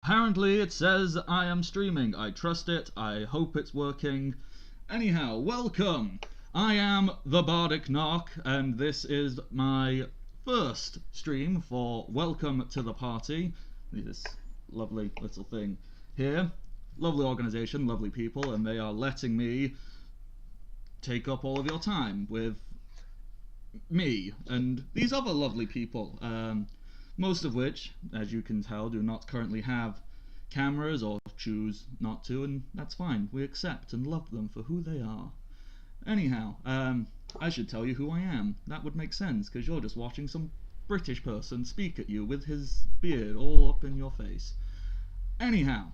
apparently it says I am streaming. I trust it. I hope it's working. Anyhow, welcome. I am the Bardic Narc, and this is my first stream for Welcome to the Party. This lovely little thing here. Lovely organisation, lovely people, and they are letting me take up all of your time with me and these other lovely people, most of which, as you can tell, do not currently have cameras or choose not to, and that's fine. We accept and love them for who they are. Anyhow, I should tell you who I am. That would make sense, because you're just watching some British person speak at you with his beard all up in your face. Anyhow,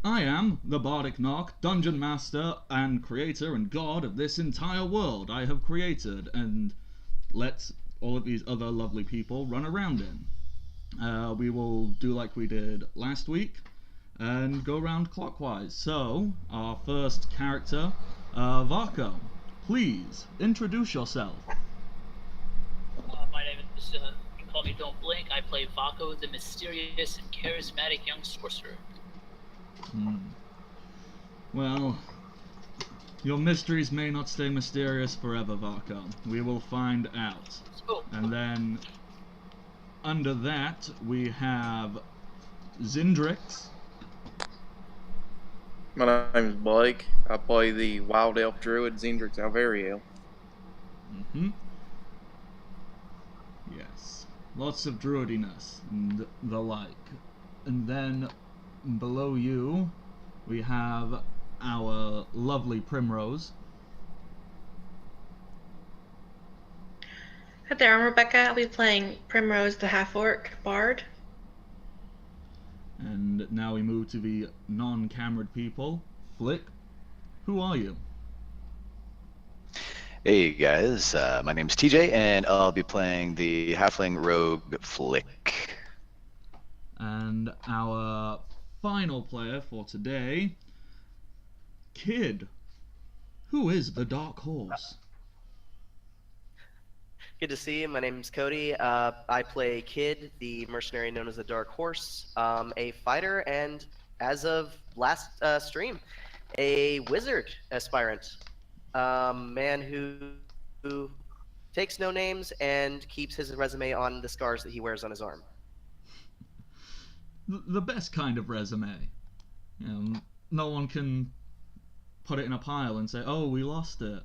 I am the Bardic Narc, Dungeon Master, and creator and god of this entire world I have created, and let all of these other lovely people run around in. We will do like we did last week, and go around clockwise. So, our first character, Varco, please introduce yourself. My name is, you call me Don't Blink. I play Varco, the mysterious and charismatic young sorcerer. Well, your mysteries may not stay mysterious forever, Varco. We will find out. Oh. And then, under that, we have Syndrich. My name is Blake. I play the Wild Elf Druid Syndrich Alvariel. Yes. Lots of druidiness and the like. And then, below you, we have our lovely Primrose. Hi there, I'm Rebecca. I'll be playing Primrose, the half-orc bard. And now we move to the non-camered people. Flik, who are you? Hey guys, my name's TJ, and I'll be playing the halfling rogue Flik. And our final player for today, Kid. Who is the Dark Horse? Good to see you. My name's Cody. I play Kid, the mercenary known as the Dark Horse, a fighter, and as of last stream, a wizard aspirant. Man who takes no names and keeps his resume on the scars that he wears on his arm. The best kind of resume. You know, no one can put it in a pile and say, "Oh, we lost it."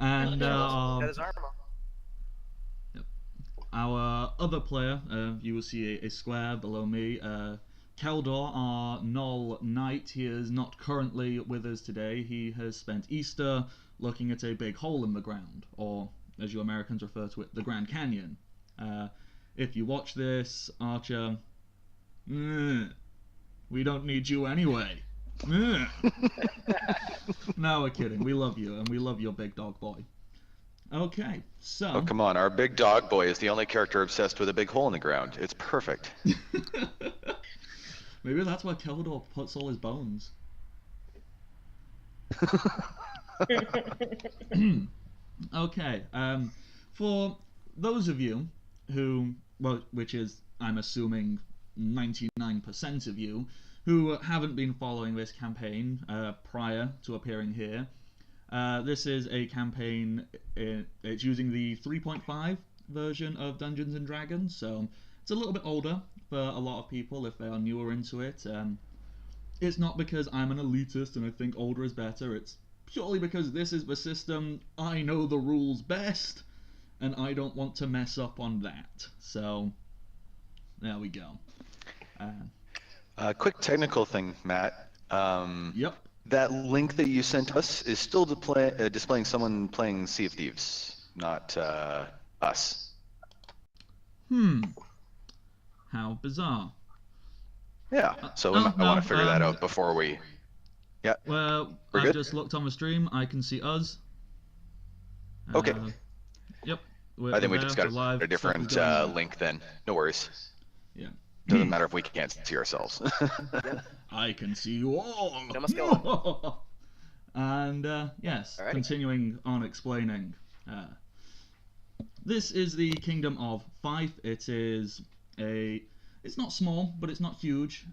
And got his arm on. Yep. Our other player, you will see a square below me. Keldor, our Null Knight. He is not currently with us today. He has spent Easter looking at a big hole in the ground, or as you Americans refer to it, the Grand Canyon. If you watch this, Archer, we don't need you anyway. No, we're kidding. We love you, and we love your big dog boy. Okay, so... Oh, come on. Our big dog boy is the only character obsessed with a big hole in the ground. It's perfect. Maybe that's where Keldor puts all his bones. Okay, for those of you who, well, which is, I'm assuming, 99% of you, who haven't been following this campaign prior to appearing here, this is a campaign, it's using the 3.5 version of Dungeons & Dragons, so it's a little bit older for a lot of people if they are newer into it. It's not because I'm an elitist and I think older is better, it's purely because this is the system I know the rules best, and I don't want to mess up on that. So, there we go. Quick technical thing, Matt. Yep. That link that you sent us is still displaying someone playing Sea of Thieves, not us. How bizarre. Yeah, so we might want to figure that out before we... Yeah, well, we're I've good? just looked on the stream. I can see us. Okay. Yep. I think we there, just got the live a different stuff is going on. link then. No worries. Yeah. Doesn't matter if we can't see ourselves. I can see you all. Show must go. And yes, Alrighty. continuing on explaining. This is the Kingdom of Fife. It is a it's not small, but it's not huge.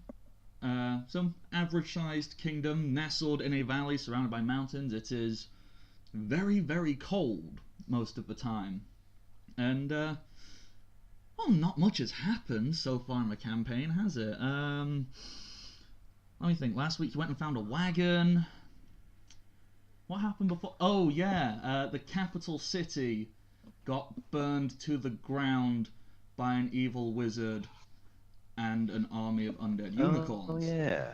Some average-sized kingdom nestled in a valley surrounded by mountains. It is very, very cold most of the time. And, well, not much has happened so far in the campaign, has it? Let me think. Last week you went and found a wagon. What happened before? Oh, yeah. The capital city got burned to the ground by an evil wizard and an army of undead unicorns. Oh, yeah.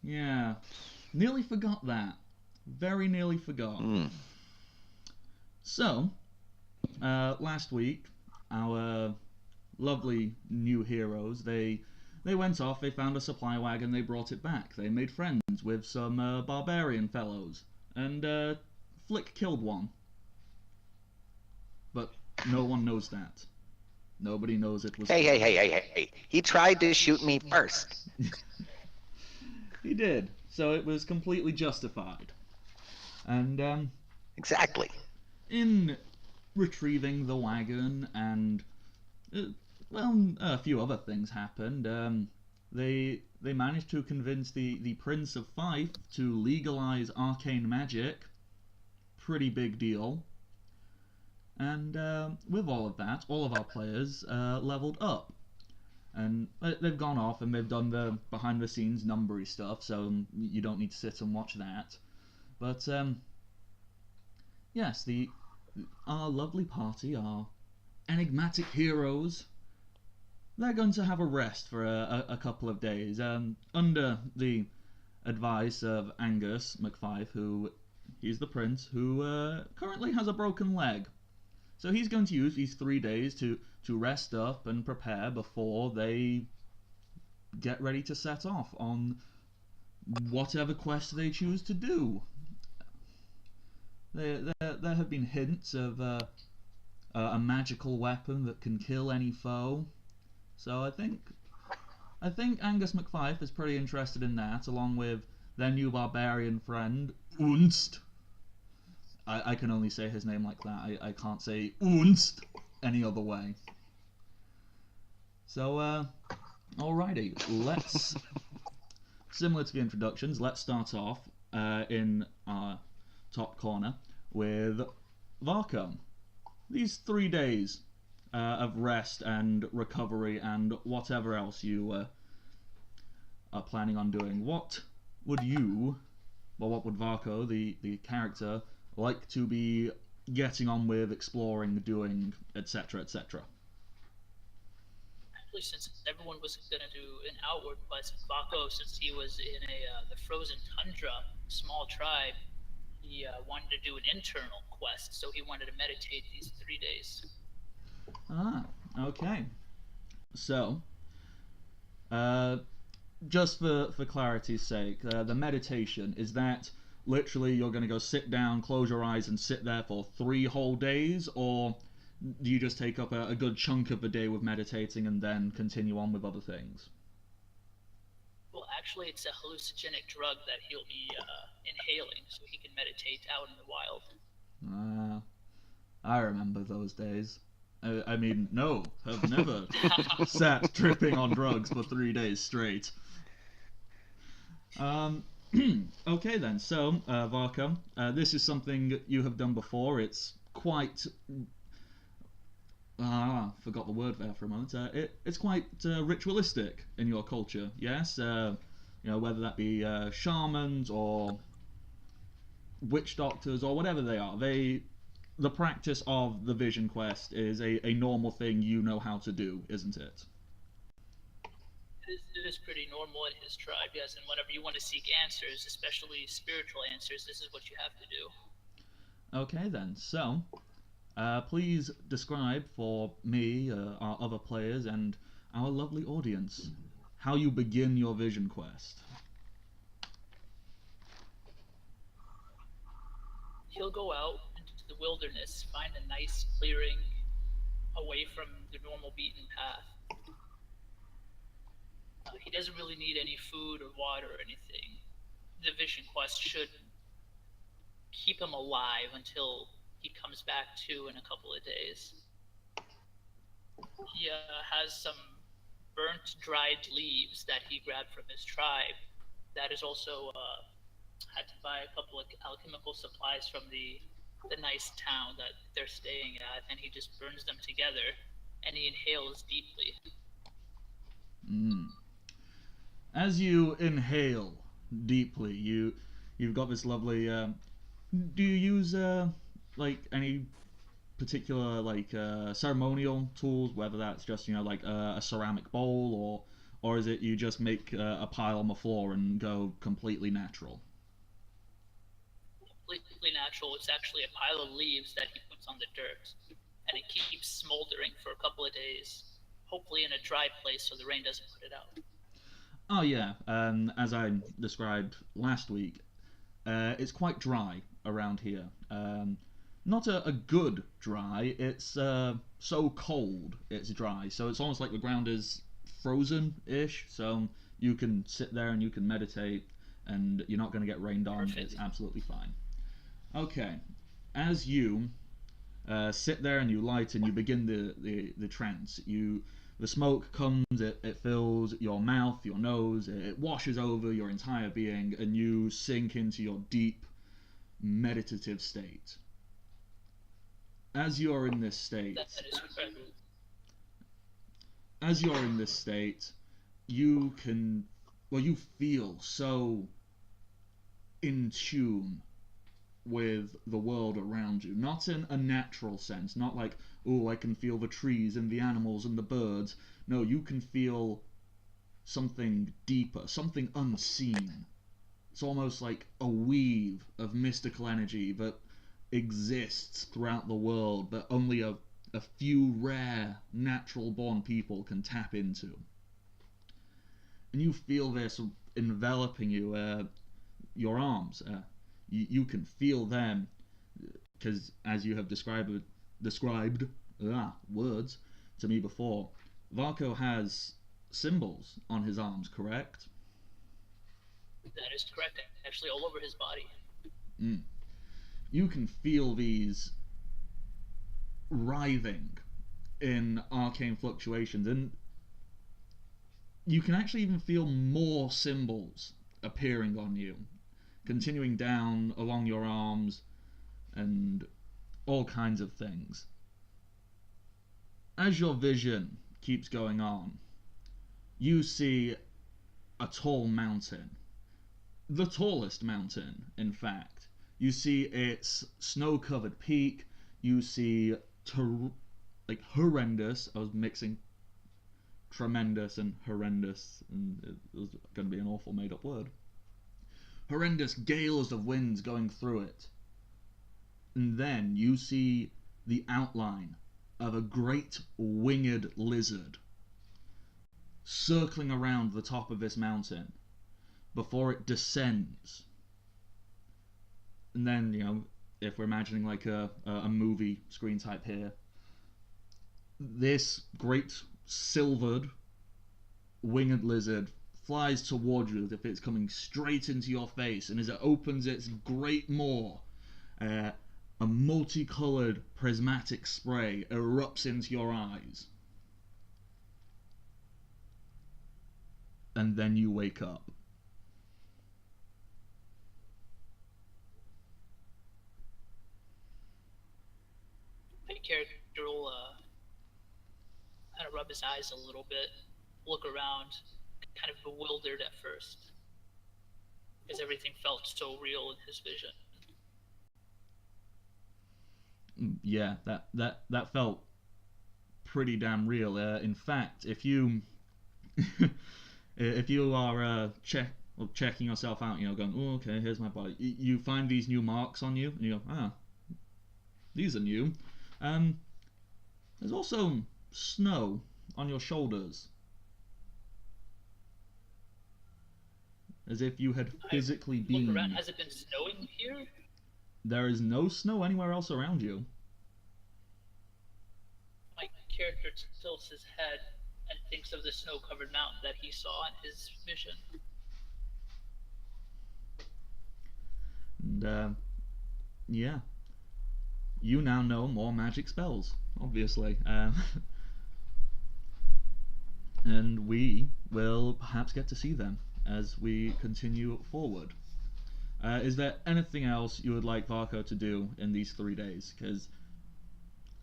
Yeah. Nearly forgot that. Very nearly forgot. So, last week, our lovely new heroes, they went off, they found a supply wagon, they brought it back. They made friends with some barbarian fellows. And Flik killed one. But no one knows that. Nobody knows it was Hey. He tried to shoot me first. He did. So it was completely justified. And, Exactly. in retrieving the wagon and, well, a few other things happened. They managed to convince the Prince of Fife to legalize arcane magic. Pretty big deal. And with all of that, all of our players leveled up. And they've gone off and they've done the behind-the-scenes numbery stuff, so you don't need to sit and watch that. But, yes, our lovely party, our enigmatic heroes, they're going to have a rest for a couple of days, under the advice of Angus McFife, who, he's the prince, who currently has a broken leg. So he's going to use these 3 days to rest up and prepare before they get ready to set off on whatever quest they choose to do. There have been hints of a magical weapon that can kill any foe. So I think Angus McFife is pretty interested in that, along with their new barbarian friend, Unst. I can only say his name like that. I can't say Unst any other way. So, alrighty, let's, similar to the introductions, let's start off in our top corner with Varco. These 3 days of rest and recovery and whatever else you are planning on doing, what would Varco, the character, like to be getting on with, exploring, doing, etc., etc.? Actually, since everyone was going to do an outward quest, Varco, since he was in the frozen tundra, small tribe, he wanted to do an internal quest, so he wanted to meditate these 3 days. Ah, okay. So, just for clarity's sake, the meditation, is that literally you're going to go sit down, close your eyes, and sit there for 3 whole days, or do you just take up a good chunk of the day with meditating and then continue on with other things? Well, actually, it's a hallucinogenic drug that he'll be inhaling, so he can meditate out in the wild. I remember those days. I mean, no, I've never sat tripping on drugs for 3 days straight. Okay then, so, Varco, this is something you have done before. It's quite... forgot the word there for a moment. It's quite ritualistic in your culture, yes? Whether that be shamans or witch doctors or whatever they are. The practice of the vision quest is a normal thing you know how to do, isn't it? It is pretty normal in his tribe, yes, and whenever you want to seek answers, especially spiritual answers, this is what you have to do. Okay then, so please describe for me, our other players, and our lovely audience how you begin your vision quest. He'll go out into the wilderness, find a nice clearing away from the normal beaten path. He doesn't really need any food or water or anything. The vision quest should keep him alive until he comes back to in a couple of days. He has some burnt, dried leaves that he grabbed from his tribe. That is also had to buy a couple of alchemical supplies from the nice town that they're staying at, and he just burns them together, and he inhales deeply. As you inhale deeply, you've got this lovely. Do you use like any particular like ceremonial tools? Whether that's just like a ceramic bowl, or is it you just make a pile on the floor and go completely natural? Completely natural. It's actually a pile of leaves that he puts on the dirt, and it keeps smoldering for a couple of days, hopefully in a dry place so the rain doesn't put it out. Oh yeah, as I described last week, it's quite dry around here. Not a good dry. It's so cold it's dry. So it's almost like the ground is frozen-ish. So you can sit there and you can meditate, and you're not going to get rained on. Perfect. It's absolutely fine. Okay, as you sit there and you light and you begin the trance, the smoke comes, it fills your mouth, your nose, it washes over your entire being, and you sink into your deep meditative state. As you're in this state, you feel so in tune with the world around you, not in a natural sense, not like, oh, I can feel the trees and the animals and the birds. No, you can feel something deeper, something unseen. It's almost like a weave of mystical energy that exists throughout the world that only a few rare natural born people can tap into. And you feel this enveloping you, your arms. You can feel them, because as you have described words to me before, Varco has symbols on his arms, correct? That is correct, actually all over his body. You can feel these writhing in arcane fluctuations, and you can actually even feel more symbols appearing on you, continuing down along your arms and all kinds of things. As your vision keeps going on, you see a tall mountain. The tallest mountain, in fact. You see its snow-covered peak. You see horrendous. I was mixing tremendous and horrendous, and it was going to be an awful made-up word. Horrendous gales of winds going through it. And then you see the outline of a great winged lizard circling around the top of this mountain before it descends. And then, if we're imagining like a movie screen type here, this great silvered winged lizard flies towards you as if it's coming straight into your face, and as it opens its great maw, a multicolored prismatic spray erupts into your eyes. And then you wake up. My character will kind of rub his eyes a little bit, look around, kind of bewildered at first, because everything felt so real in his vision. Yeah, that felt pretty damn real. In fact, if you if you are checking yourself out, going, oh, okay, here's my body. You find these new marks on you, and you go, these are new. There's also snow on your shoulders, as if you had physically been. Look around. Has it been snowing here? There is no snow anywhere else around you. My character tilts his head and thinks of the snow-covered mountain that he saw in his vision. And, yeah. You now know more magic spells, obviously. and we will perhaps get to see them as we continue forward. Is there anything else you would like Varco to do in these 3 days? Because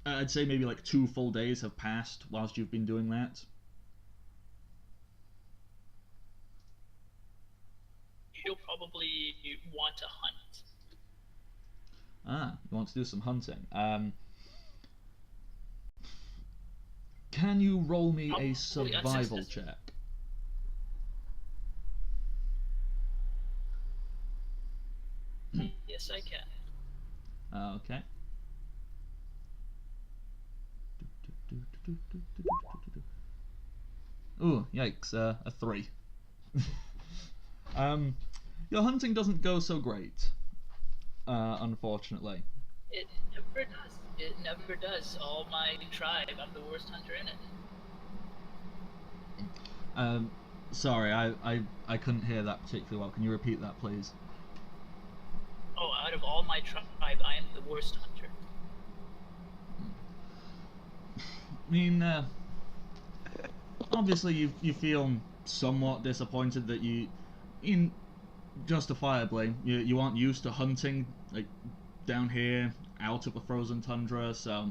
I'd say maybe like 2 full days have passed whilst you've been doing that. He'll probably want to hunt. Ah, you want to do some hunting. Can you roll me a survival check? Yes, I can. Okay. Ooh, yikes, a 3. Your hunting doesn't go so great, unfortunately. It never does. It never does. All my tribe, I'm the worst hunter in it. Sorry, I couldn't hear that particularly well. Can you repeat that, please? Oh, out of all my tribe, I am the worst hunter. I mean, obviously you feel somewhat disappointed that justifiably, you aren't used to hunting, like, down here, out of the frozen tundra, so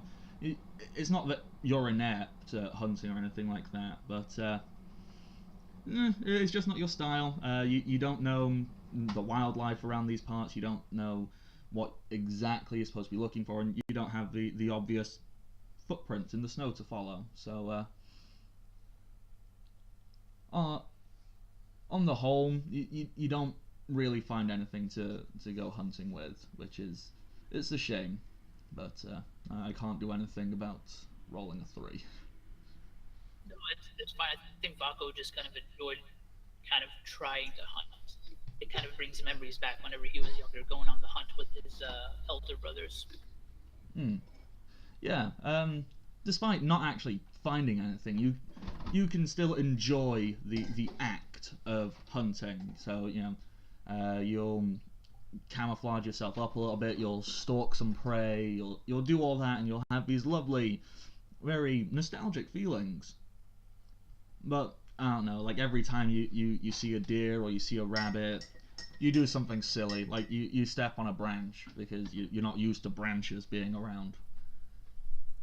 it's not that you're inept at hunting or anything like that, but it's just not your style. You don't know the wildlife around these parts, you don't know what exactly you're supposed to be looking for, and you don't have the obvious footprints in the snow to follow, so on the whole, you don't really find anything to go hunting with, which it's a shame, but I can't do anything about rolling a 3. No, it's fine. I think Varco just kind of enjoyed kind of trying to hunt. It kind of brings memories back whenever he was younger, going on the hunt with his elder brothers. Yeah, despite not actually finding anything, you can still enjoy the act of hunting. So, you'll camouflage yourself up a little bit, you'll stalk some prey, you'll do all that, and you'll have these lovely, very nostalgic feelings. But I don't know, like every time you see a deer or you see a rabbit, you do something silly, like you step on a branch because you're not used to branches being around.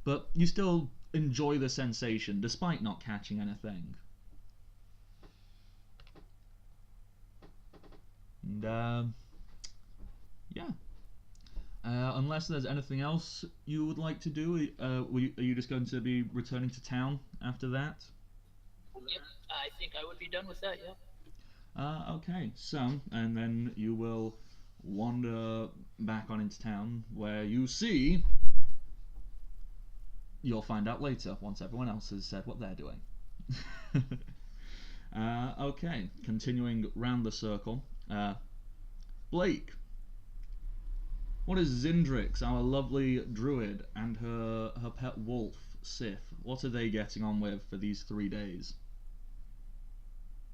But you still enjoy the sensation despite not catching anything. And yeah. Unless there's anything else you would like to do, are you just going to be returning to town after that? Yep, I think I would be done with that, yeah. Okay, so, and then you will wander back on into town, where you see... You'll find out later, once everyone else has said what they're doing. Okay, continuing round the circle. Blake. What is Syndrich, our lovely druid, and her pet wolf, Sif? What are they getting on with for these 3 days?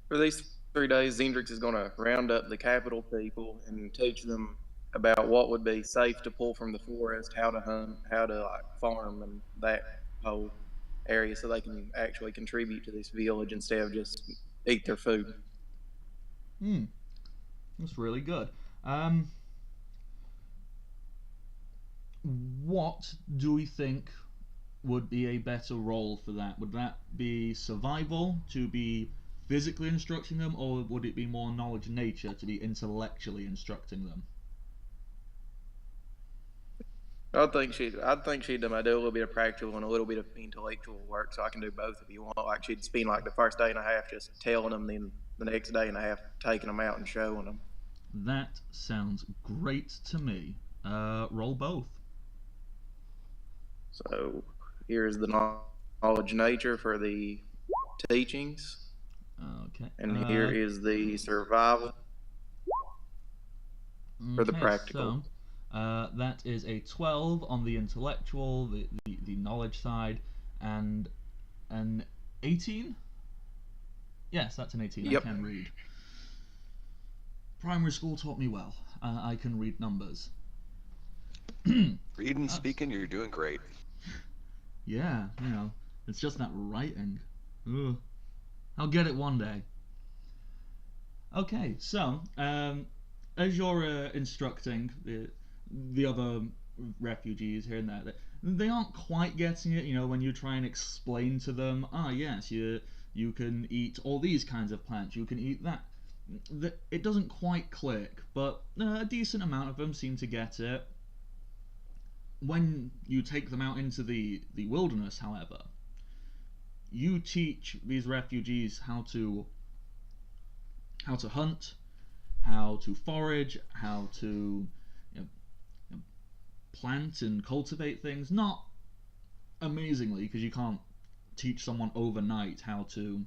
For these 3 days, Syndrich is going to round up the capital people and teach them about what would be safe to pull from the forest, how to hunt, how to farm, and that whole area, so they can actually contribute to this village instead of just eat their food. That's really good. What do we think would be a better role for that? Would that be survival, to be physically instructing them, or would it be more knowledge nature, to be intellectually instructing them? I think she'd do a little bit of practical and a little bit of intellectual work, so I can do both if you want. Like, she'd spend like the first day and a half just telling them, then the next day and a half taking them out and showing them. That sounds great to me. Roll both. So here's the knowledge nature for the teachings. Okay. And here is the survival for the practical. So, that is a 12 on the intellectual, the knowledge side, and an 18? Yes, that's an 18. Yep. I can read. Primary school taught me well. I can read numbers. Reading, speaking, you're doing great. Yeah, it's just that writing. Ugh. I'll get it one day. Okay, so as you're instructing the other refugees here and there, they aren't quite getting it. You know, when you try and explain to them, yes, you can eat all these kinds of plants, you can eat that. It doesn't quite click, but a decent amount of them seem to get it. When you take them out into the wilderness, however, you teach these refugees how to hunt, how to forage, how to plant and cultivate things. Not amazingly, because you can't teach someone overnight how to,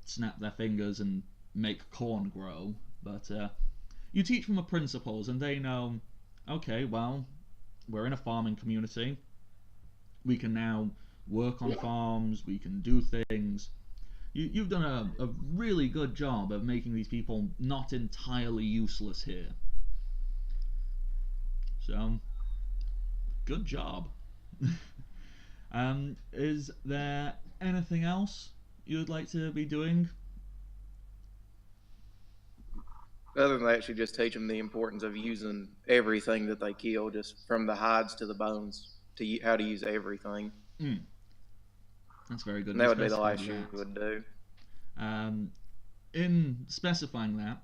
snap their fingers and make corn grow. But you teach them the principles, and they know, okay, well, we're in a farming community. We can now work on farms. We can do things. You've done a really good job of making these people not entirely useless here. So, good job. Is there anything else you'd like to be doing? Other than actually just teach them the importance of using everything that they kill, just from the hides to the bones, to how to use everything. That's very good. And that would be the last you would do. In specifying that,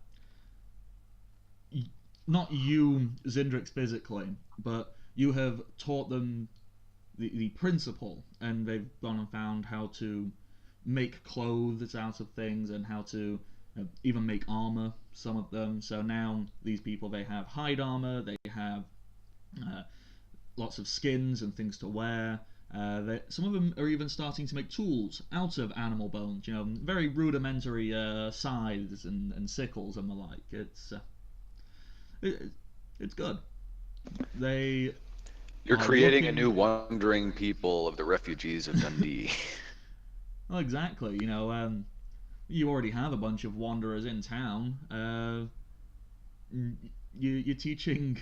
not you, Syndrich, physically, but you have taught them the principle, and they've gone and found how to make clothes out of things, and how to even make armor, some of them. So now these people, they have hide armor, they have lots of skins and things to wear. Some of them are even starting to make tools out of animal bones, very rudimentary scythes and sickles and the like. It's good. You're creating a new wandering people of the refugees of Dundee. Well, exactly. You already have a bunch of wanderers in town. You're teaching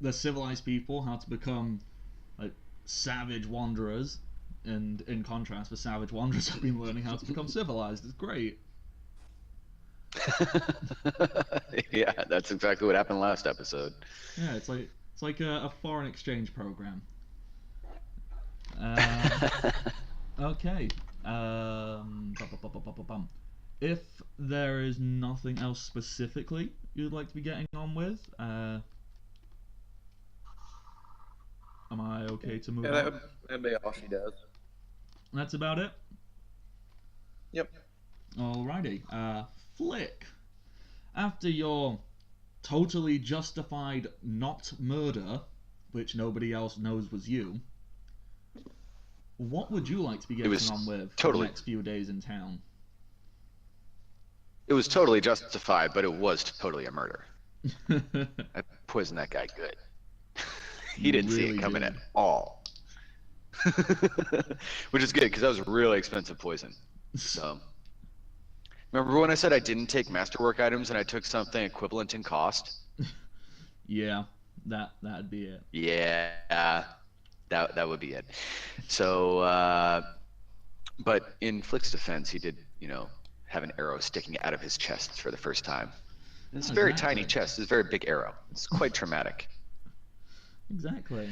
the civilized people how to become savage wanderers, and in contrast, the savage wanderers have been learning how to become civilized. It's great. Yeah, that's exactly what happened last episode. Yeah, it's like a foreign exchange program. Okay. If there is nothing else specifically you'd like to be getting on with, am I okay to move on? That'd be all she does. That's about it? Yep. Alrighty. Flik, after your totally justified not murder, which nobody else knows was you, what would you like to be getting on with for the next few days in town? It was totally justified, but it was totally a murder. I poisoned that guy good. He didn't see it coming at all. Which is good, because that was really expensive poison. So, remember when I said I didn't take masterwork items and I took something equivalent in cost? Yeah, that'd be it. Yeah, that would be it. So, but in Flik's defense, he did, have an arrow sticking out of his chest for the first time. It's a very tiny chest. It's a very big arrow. It's quite traumatic. Exactly.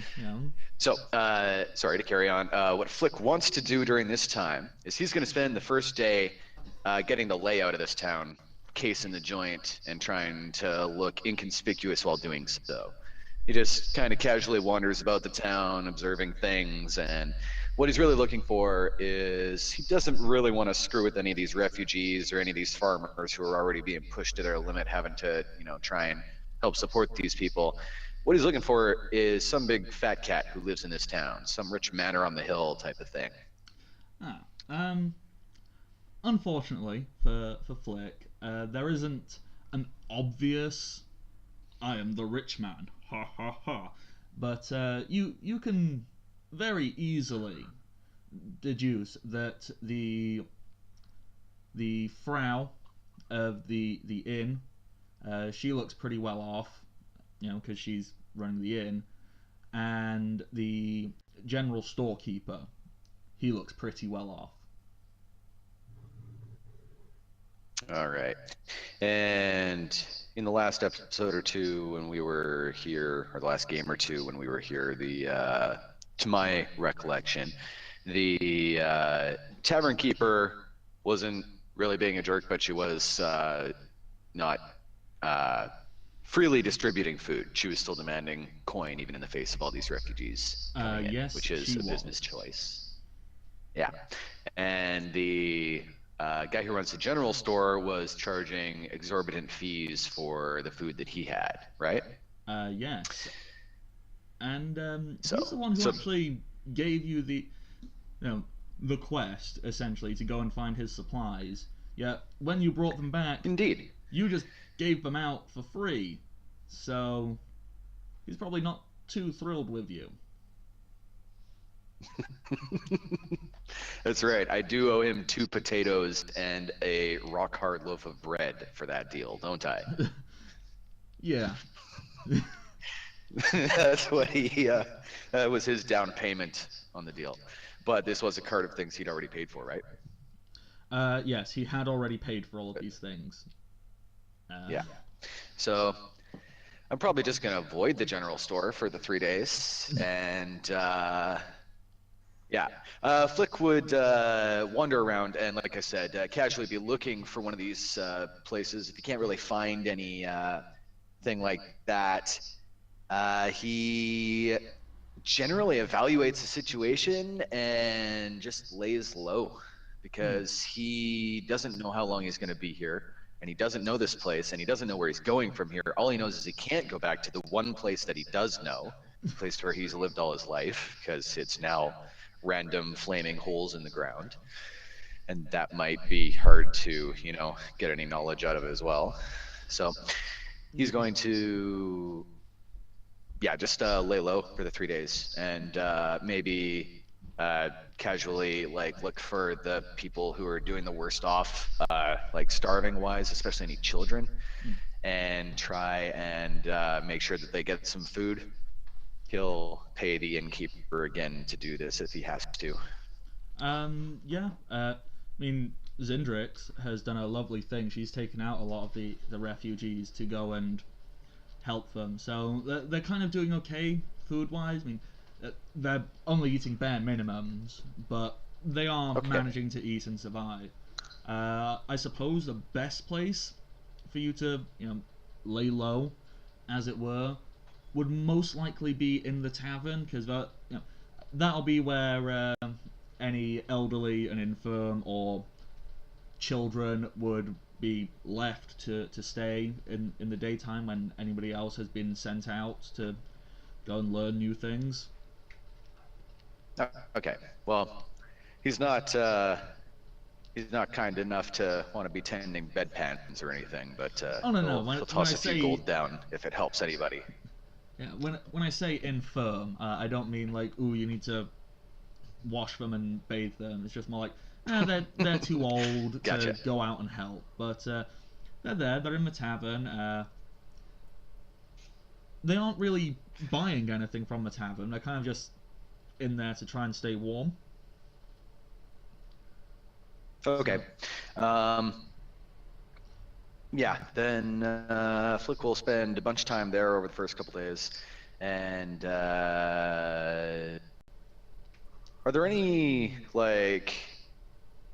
So, sorry to carry on. What Flik wants to do during this time is he's going to spend the first day getting the layout of this town, casing the joint, and trying to look inconspicuous while doing so. He just kind of casually wanders about the town, observing things, and what he's really looking for is he doesn't really want to screw with any of these refugees or any of these farmers who are already being pushed to their limit, having to, try and help support these people. What he's looking for is some big fat cat who lives in this town, some rich manor on the hill type of thing. Unfortunately for Flik, there isn't an obvious "I am the rich man," ha ha ha. But you can very easily deduce that the Frau of the inn, she looks pretty well off, because she's running the inn, and the general storekeeper, he looks pretty well off. All right. And in the last episode or two when we were here, or the last game or two when we were here, to my recollection, the tavern keeper wasn't really being a jerk, but she was not freely distributing food. She was still demanding coin, even in the face of all these refugees coming in, Yes, which is she a business was. choice. Yeah. And the guy who runs the general store was charging exorbitant fees for the food that he had, right? Yes. And So, he's the one who so actually gave you the quest, essentially, to go and find his supplies. Yet, when you brought them back, indeed. you just gave them out for free. So, he's probably not too thrilled with you. That's right. I do owe him 2 potatoes and a rock hard loaf of bread for that deal, don't I? Yeah. That's what that was his down payment on the deal. But this was a cart of things he'd already paid for, right? Yes, he had already paid for all of these things. Yeah. So I'm probably just going to avoid the general store for the 3 days. And yeah, Flik would wander around and, like I said, casually be looking for one of these places. If you can't really find any thing like that, he generally evaluates the situation and just lays low because he doesn't know how long he's going to be here, and he doesn't know this place, and he doesn't know where he's going from here. All he knows is he can't go back to the one place that he does know, the place where he's lived all his life, because it's now random flaming holes in the ground, and that might be hard to, get any knowledge out of as well. So he's going to just lay low for the 3 days, and maybe casually look for the people who are doing the worst off, starving wise, especially any children, and try and make sure that they get some food. He'll pay the innkeeper again to do this if he has to. Yeah. I mean, Syndrich has done a lovely thing. She's taken out a lot of the refugees to go and help them. So they're kind of doing okay food-wise. I mean, they're only eating bare minimums, but they are managing to eat and survive. I suppose the best place for you to, lay low, as it were, would most likely be in the tavern, because that'll be where any elderly and infirm or children would be left to stay in the daytime when anybody else has been sent out to go and learn new things. Okay, well, he's not kind enough to want to be tending bedpans or anything, but he'll toss a few gold down if it helps anybody. Yeah, when I say infirm, I don't mean ooh, you need to wash them and bathe them. It's just more they're too old Gotcha. to go out and help. But they're there. They're in the tavern. They aren't really buying anything from the tavern. They're kind of just in there to try and stay warm. Okay. Yeah, then Flik will spend a bunch of time there over the first couple days. And are there any,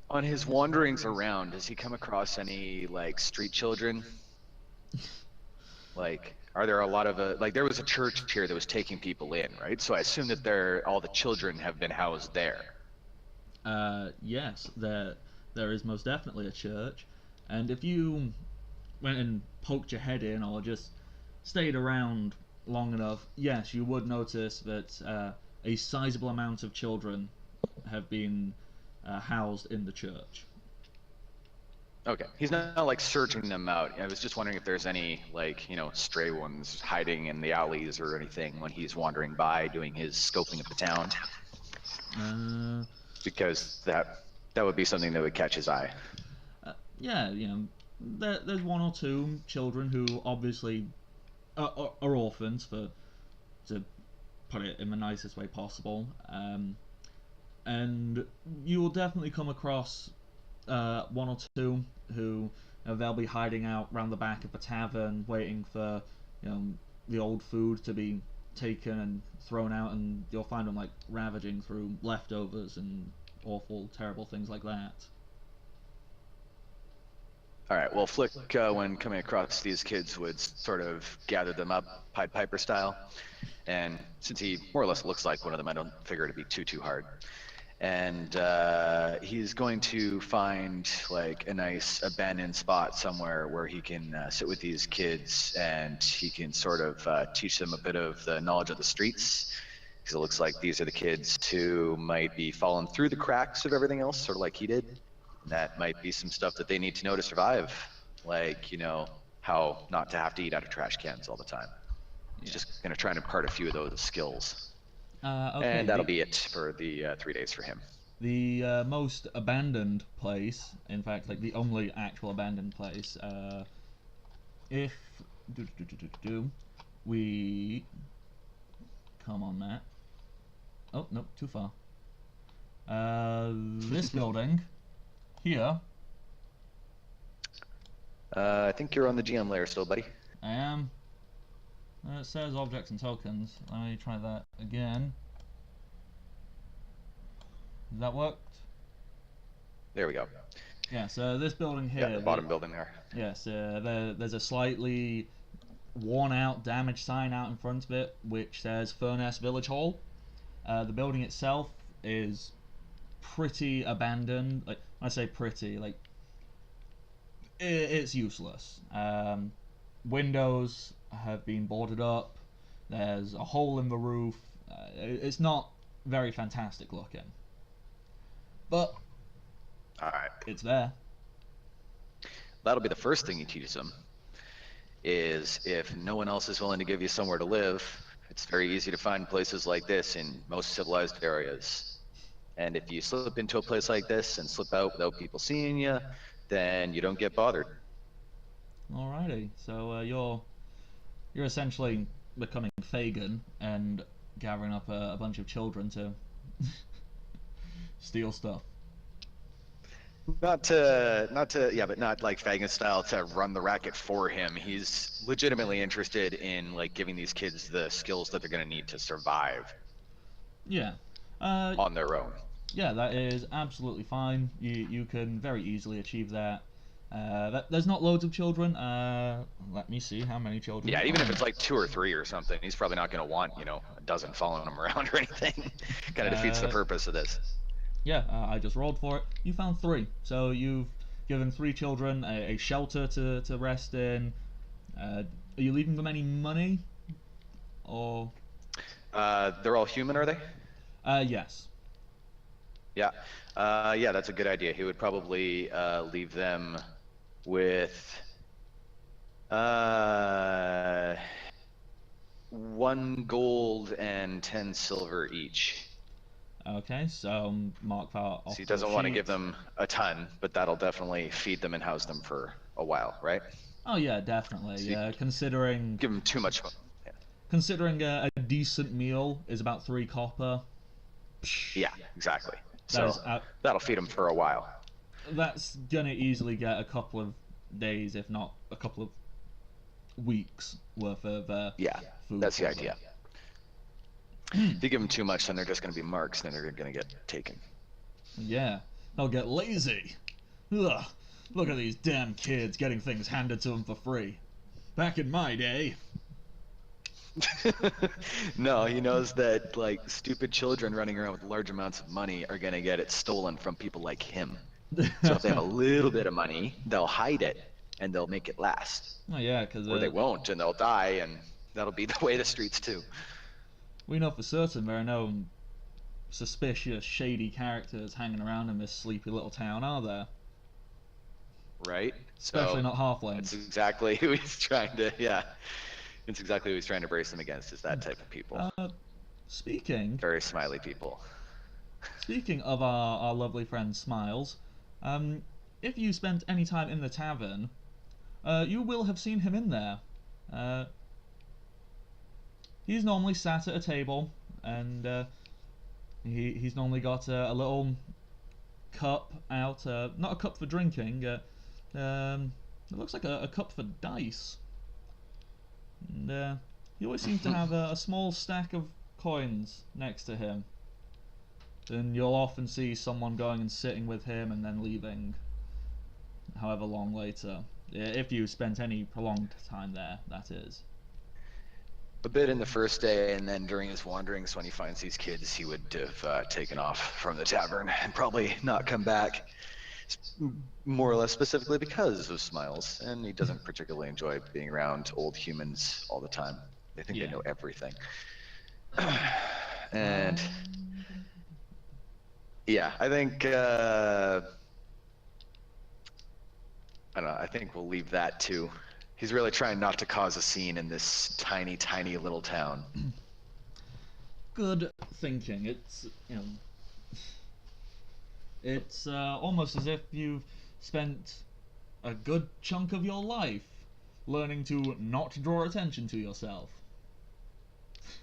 on his wanderings around, does he come across any, street children? Are there a lot of, there was a church here that was taking people in, right? So I assume that all the children have been housed there. Yes, there is most definitely a church. And if you went and poked your head in or just stayed around long enough, yes, you would notice that a sizable amount of children have been housed in the church. Okay, he's not searching them out. I was just wondering if there's any stray ones hiding in the alleys or anything when he's wandering by doing his scoping of the town. Because that would be something that would catch his eye. Yeah, there's one or two children who obviously are orphans, to put it in the nicest way possible. And you will definitely come across one or two who They'll be hiding out round the back of the tavern, waiting for the old food to be taken and thrown out, and you'll find them like ravaging through leftovers and awful, terrible things like that. All right. Well, Flik, when coming across these kids, would sort of gather them up, Pied Piper style, and since he more or less looks like one of them, I don't figure it to be too hard. And he's going to find like a nice abandoned spot somewhere where he can sit with these kids, and he can sort of teach them a bit of the knowledge of the streets, because it looks like these are the kids who might be falling through the cracks of everything else, sort of like he did. That might be some stuff that they need to know to survive, like, how not to have to eat out of trash cans all the time. He's just going to try and impart a few of those skills. Okay, And that'll be it for the 3 days for him. The most abandoned place, in fact, like the only actual abandoned place, if we... Come on, Matt. Oh, nope, too far. This building... Here. I think you're on the GM layer still, buddy. I am. It says objects and tokens. Let me try that again. Has that worked? There we go. Yeah, so this building here... Yeah, the bottom building there. Yes, there's a slightly worn out, damaged sign out in front of it, which says Furness Village Hall. The building itself is pretty abandoned. Like, when I say pretty, like, it's useless. Windows have been boarded up. There's a hole in the roof. It's not very fantastic looking, but all right, it's there. That'll be the first thing he teaches them. Is if no one else is willing to give you somewhere to live, it's very easy to find places like this in most civilized areas. And if you slip into a place like this and slip out without people seeing you, then you don't get bothered. Alrighty, so you're essentially becoming Fagin and gathering up a bunch of children to steal stuff. But not like Fagin style to run the racket for him. He's legitimately interested in like giving these kids the skills that they're going to need to survive. Yeah. On their own. Yeah, that is absolutely fine. You can very easily achieve that. There's not loads of children. Let me see how many children. Yeah, even if it's like 2 or 3 or something, he's probably not going to want, a dozen following him around or anything. Kind of defeats the purpose of this. Yeah, I just rolled for it. You found 3. So you've given 3 children a shelter to rest in. Are you leaving them any money? Or... they're all human, are they? Yes. Yeah. Yeah, that's a good idea. He would probably leave them with 1 gold and 10 silver each. Okay, so mark that off. So he doesn't want to give them a ton, but that'll definitely feed them and house them for a while, right? Oh yeah, definitely. Yeah, considering give them too much. Yeah. Considering a decent meal is about 3 copper. Yeah, exactly. So that'll feed them for a while. That's gonna easily get a couple of days, if not a couple of weeks worth of food. That's the idea. If you give them too much, then they're just going to be marks, then they're going to get taken. Yeah, they'll get lazy. Ugh, look at these damn kids getting things handed to them for free. Back in my day. No, he knows that like stupid children running around with large amounts of money are going to get it stolen from people like him. So if they have a little bit of money, they'll hide it and they'll make it last. Oh yeah, because or they won't, and they'll die, and that'll be the way the streets too. We know for certain there are no suspicious, shady characters hanging around in this sleepy little town, are there? Right. Especially not halflings. That's exactly who he's trying to. Yeah. It's exactly who he's trying to brace them against. Is that type of people. Speaking. Very smiley people. Speaking of our lovely friend Smiles, if you spent any time in the tavern, you will have seen him in there. He's normally sat at a table, and he's normally got a little cup out, not a cup for drinking, It looks like a cup for dice. And he always seems to have a small stack of coins next to him. And you'll often see someone going and sitting with him and then leaving however long later. If you spent any prolonged time there, that is. A bit in the first day, and then during his wanderings, when he finds these kids, he would have taken off from the tavern and probably not come back. More or less specifically because of Smiles, and he doesn't particularly enjoy being around old humans all the time. They think they know everything. And yeah, I think I don't know. I think we'll leave that too. He's really trying not to cause a scene in this tiny, tiny little town. Good thinking. It's, you know, it's almost as if you've spent a good chunk of your life learning to not draw attention to yourself.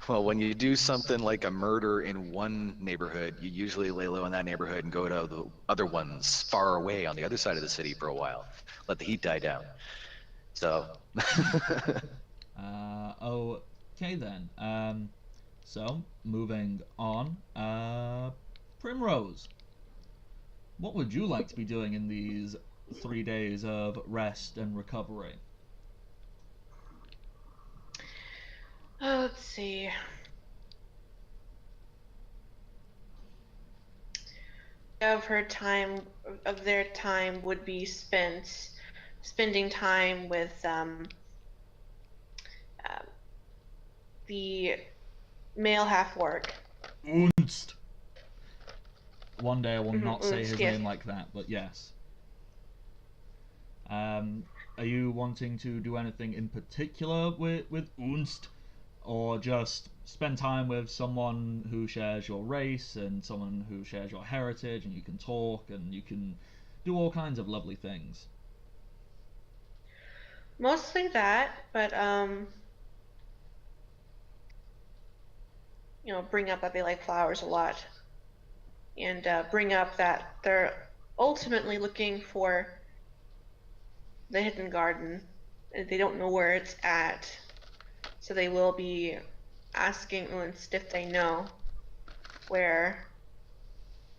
Well, when you do something like a murder in one neighborhood, you usually lay low in that neighborhood and go to the other ones far away on the other side of the city for a while. Let the heat die down. So. Okay then. So, moving on. Primrose. What would you like to be doing in these 3 days of rest and recovery? Let's see. Of their time would be spending time with the male half-orc. Unst. One day I will not say his yes. name like that, but yes. Are you wanting to do anything in particular with Unst? Or just spend time with someone who shares your race and someone who shares your heritage, and you can talk and you can do all kinds of lovely things? Mostly that, but you know, bring up that they like flowers a lot, and bring up that they're ultimately looking for the hidden garden, and they don't know where it's at, so they will be asking Unst if they know where,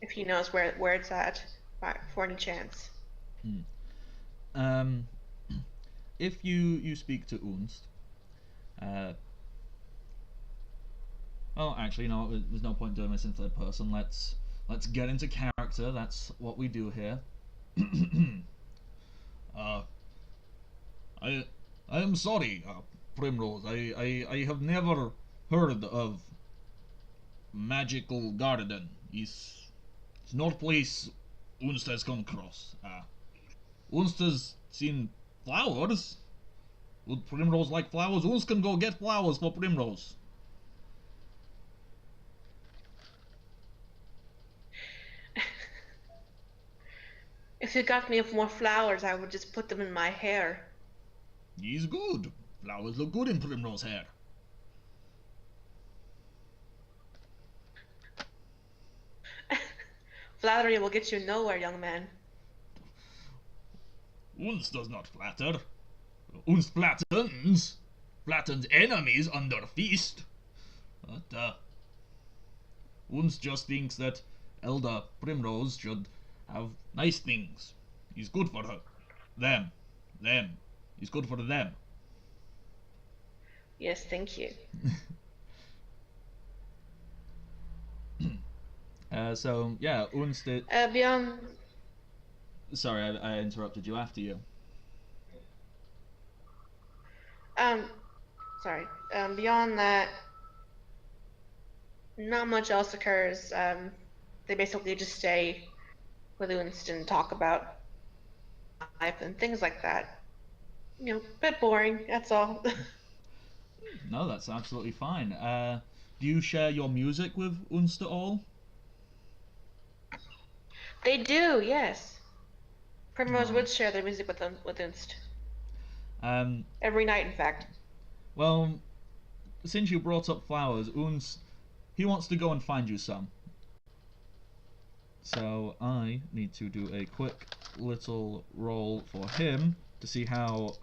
if he knows where it's at, for any chance. If you speak to Unst, well, actually, no, there's no point doing this in third person. Let's get into character. That's what we do here. I am sorry, Primrose. I have never heard of magical garden. It's not place Unst has come across. Unst has seen flowers. Would Primrose like flowers? Unst can go get flowers for Primrose. If you got me more flowers, I would just put them in my hair. He's good. Flowers look good in Primrose hair. Flattery will get you nowhere, young man. Unst does not flatter. Unst flattens enemies under feast. But Unst just thinks that Elder Primrose should have nice things. He's good for her. Them. He's good for them. Yes, thank you. So yeah, Unst. Beyond. Sorry, I interrupted you after you. Sorry. Beyond that, not much else occurs. They basically just stay with Unst and talk about life and things like that. You know, a bit boring, that's all. No, that's absolutely fine. Do you share your music with Unst at all? They do, yes. Primrose would share their music with Unst. Every night, in fact. Well, since you brought up flowers, Unst, he wants to go and find you some. So I need to do a quick little roll for him to see how...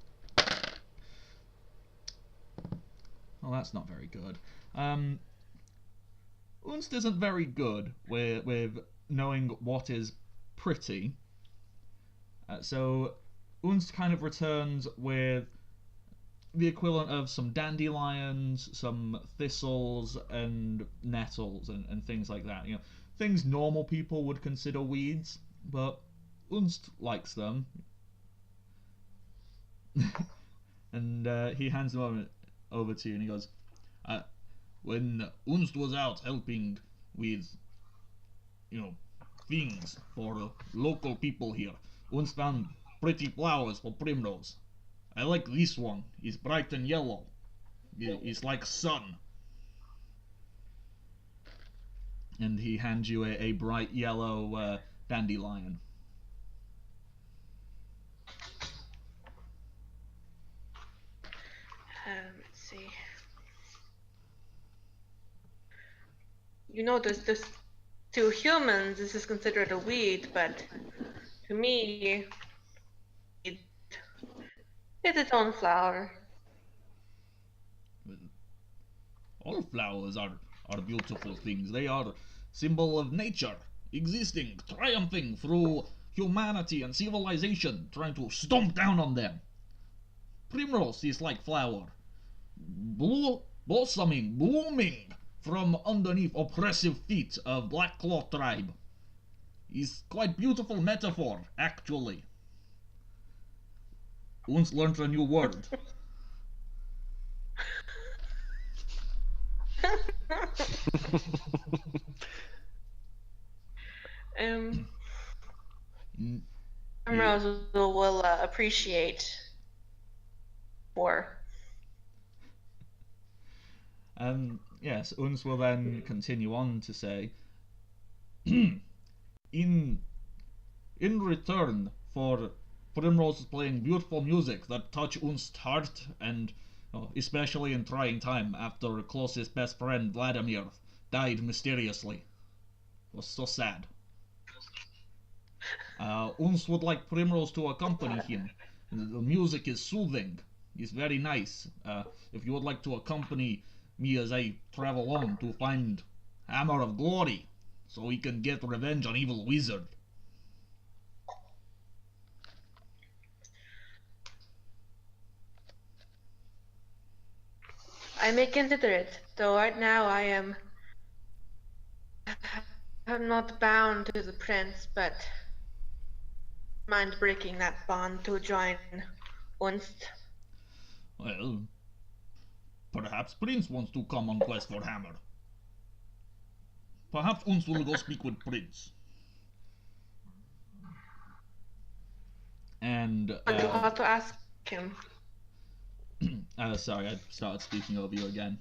Well, that's not very good. Unst isn't very good with knowing what is pretty. So Unst kind of returns with the equivalent of some dandelions, some thistles, and nettles, and things like that. You know, things normal people would consider weeds, but Unst likes them. And he hands them over to you, and he goes, when Unst was out helping with, things for local people here, Unst found pretty flowers for Primrose. I like this one. It's bright and yellow. It's like sun. And he hands you a bright yellow dandelion. Let's see. This to humans, this is considered a weed, but to me, it's its own flower. All flowers are beautiful things. They are symbol of nature, existing, triumphing through humanity and civilization, trying to stomp down on them. Primrose is like flower, blossoming, blooming from underneath oppressive feet of Black Claw tribe. Is quite beautiful metaphor, actually. Once learned a new word. Primrose will appreciate for. Yes, Uns will then continue on to say, in return for Primrose playing beautiful music that touch Un's heart, and especially in trying time after closest best friend Vladimir died mysteriously. It was so sad. Uns would like Primrose to accompany him. The music is soothing. It's very nice. If you would like to accompany me as I travel on to find Hammer of Glory, so he can get revenge on evil wizard. I may consider it, though right now I'm not bound to the prince, but mind breaking that bond to join Unst. Well, perhaps Prince wants to come on quest for Hammer. Perhaps Unst will go speak with Prince. And But you'll have to ask him. Sorry, I started speaking over you again.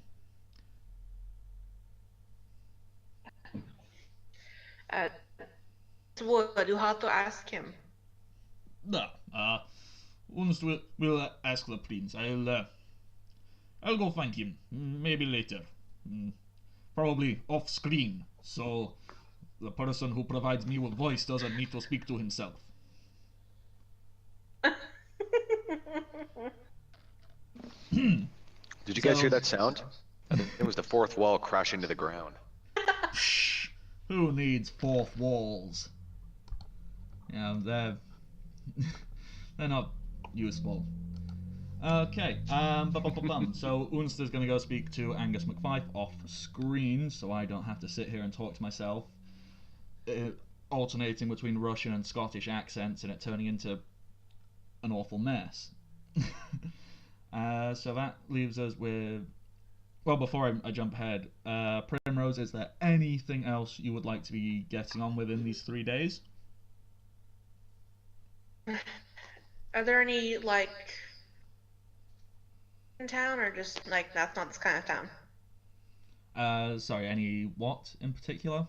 You have to ask him. No, Unst will ask the Prince. I'll go find him. Maybe later. Probably off screen, so the person who provides me with voice doesn't need to speak to himself. Did you guys hear that sound? I think it was the fourth wall crashing to the ground. Who needs fourth walls? Yeah, they're not useful. Okay, so Unst is going to go speak to Angus McFife off screen, so I don't have to sit here and talk to myself, alternating between Russian and Scottish accents and it turning into an awful mess. So that leaves us with... Well, before I jump ahead, Primrose, is there anything else you would like to be getting on with in these 3 days? Are there any, like, in town, or just, like, that's not this kind of town? Sorry, any what in particular?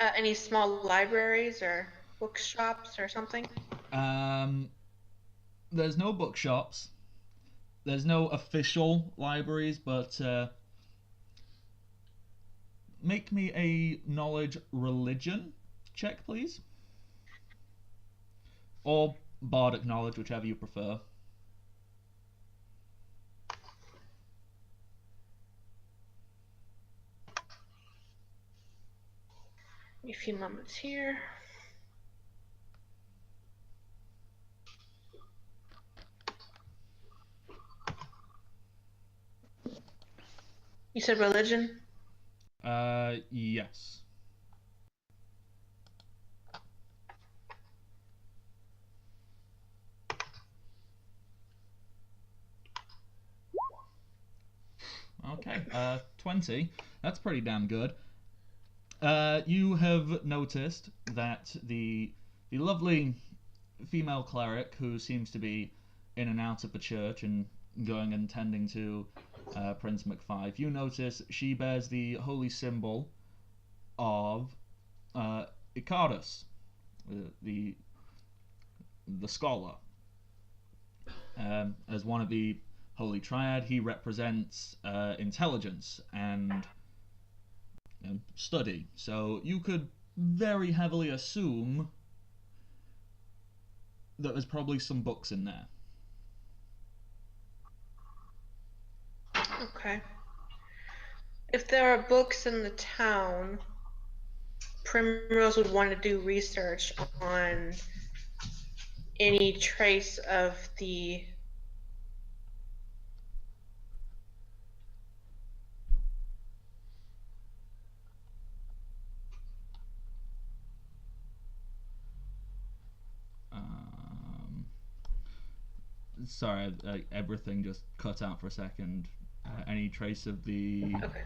Any small libraries or bookshops or something? There's no bookshops. There's no official libraries, but make me a knowledge religion check, please. Or bardic knowledge, whichever you prefer. A few moments here. You said religion? Yes. Okay, 20. That's pretty damn good. You have noticed that the lovely female cleric who seems to be in and out of the church and going and tending to Prince McFife, you notice she bears the holy symbol of Icarus, the scholar. As one of the Holy Triad, he represents intelligence and study. So you could very heavily assume that there's probably some books in there. Okay. If there are books in the town, Primrose would want to do research on any trace of the Sorry, everything just cut out for a second. Any trace of the... Okay.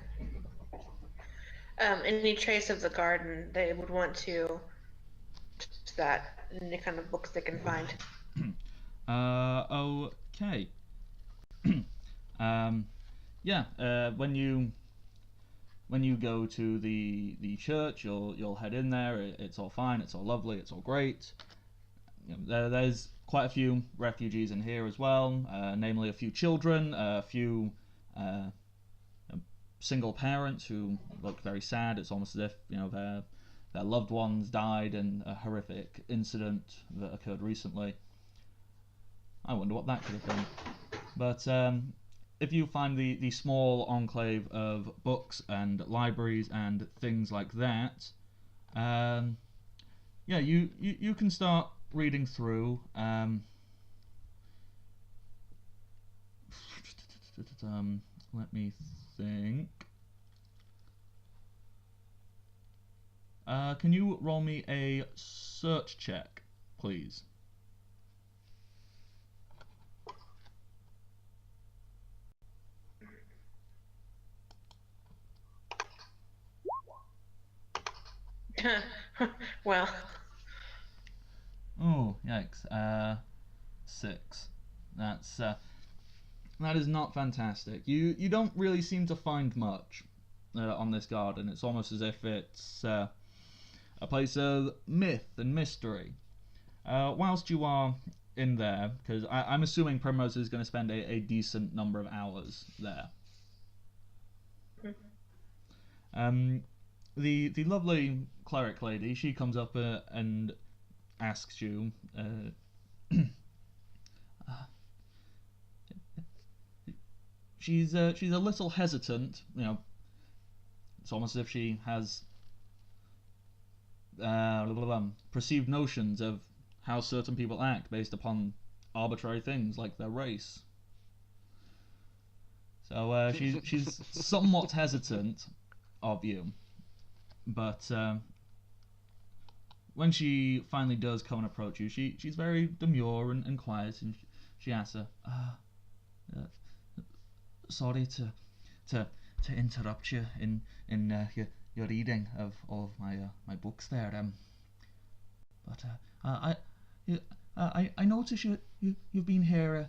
Any trace of the garden, they would want to that any kind of books they can find. Okay. Yeah. When you go to the church, you'll head in there. It's all fine. It's all lovely. It's all great. There's quite a few refugees in here as well, namely a few children, a few single parents who look very sad. It's almost as if their loved ones died in a horrific incident that occurred recently. I wonder what that could have been. But if you find the small enclave of books and libraries and things like that, yeah, you can start reading through. Let me think. Can you roll me a search check, please? Well. Oh, yikes. 6. That is not fantastic. You don't really seem to find much on this garden. It's almost as if it's a place of myth and mystery. Whilst you are in there, because I'm assuming Primrose is going to spend a decent number of hours there. The lovely cleric lady, she comes up and asks you, she's a little hesitant, it's almost as if she has perceived notions of how certain people act based upon arbitrary things like their race. So she's somewhat hesitant of you, but when she finally does come and approach you, she's very demure and quiet, and she asks her, sorry to interrupt you in your reading of all of my books there, but I notice you've been here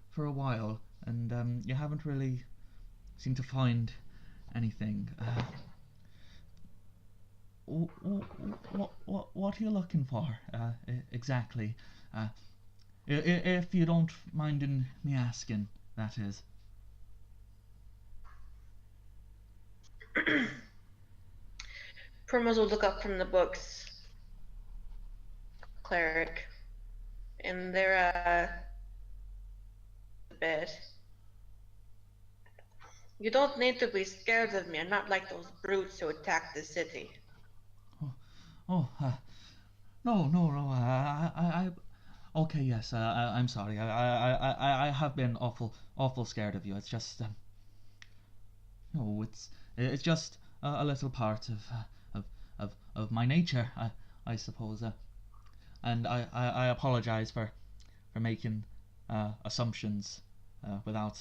for a while, and you haven't really seemed to find anything. What are you looking for exactly? If you don't mind me asking, that is. Primrose will look up from the books. Cleric. And they're a bit. You don't need to be scared of me. I'm not like those brutes who attacked the city. Oh, no. Okay, yes. I'm sorry. I have been awful scared of you. It's just, no, it's just a little part of my nature, I suppose. And I apologize for making assumptions without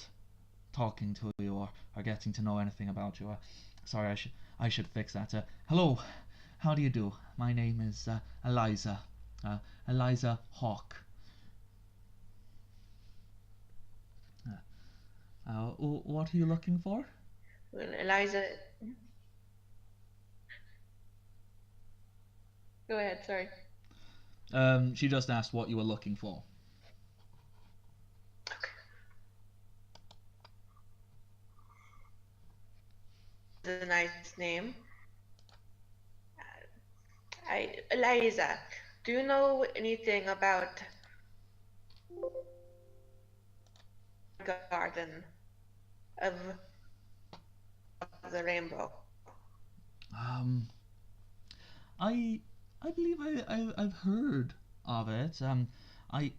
talking to you or getting to know anything about you. Sorry, I should fix that. Hello, how do you do? My name is Eliza. Eliza Hawk. What are you looking for? Well, Eliza. Go ahead, sorry. She just asked what you were looking for. A nice name. Eliza, do you know anything about garden of the rainbow? I believe I've heard of it. I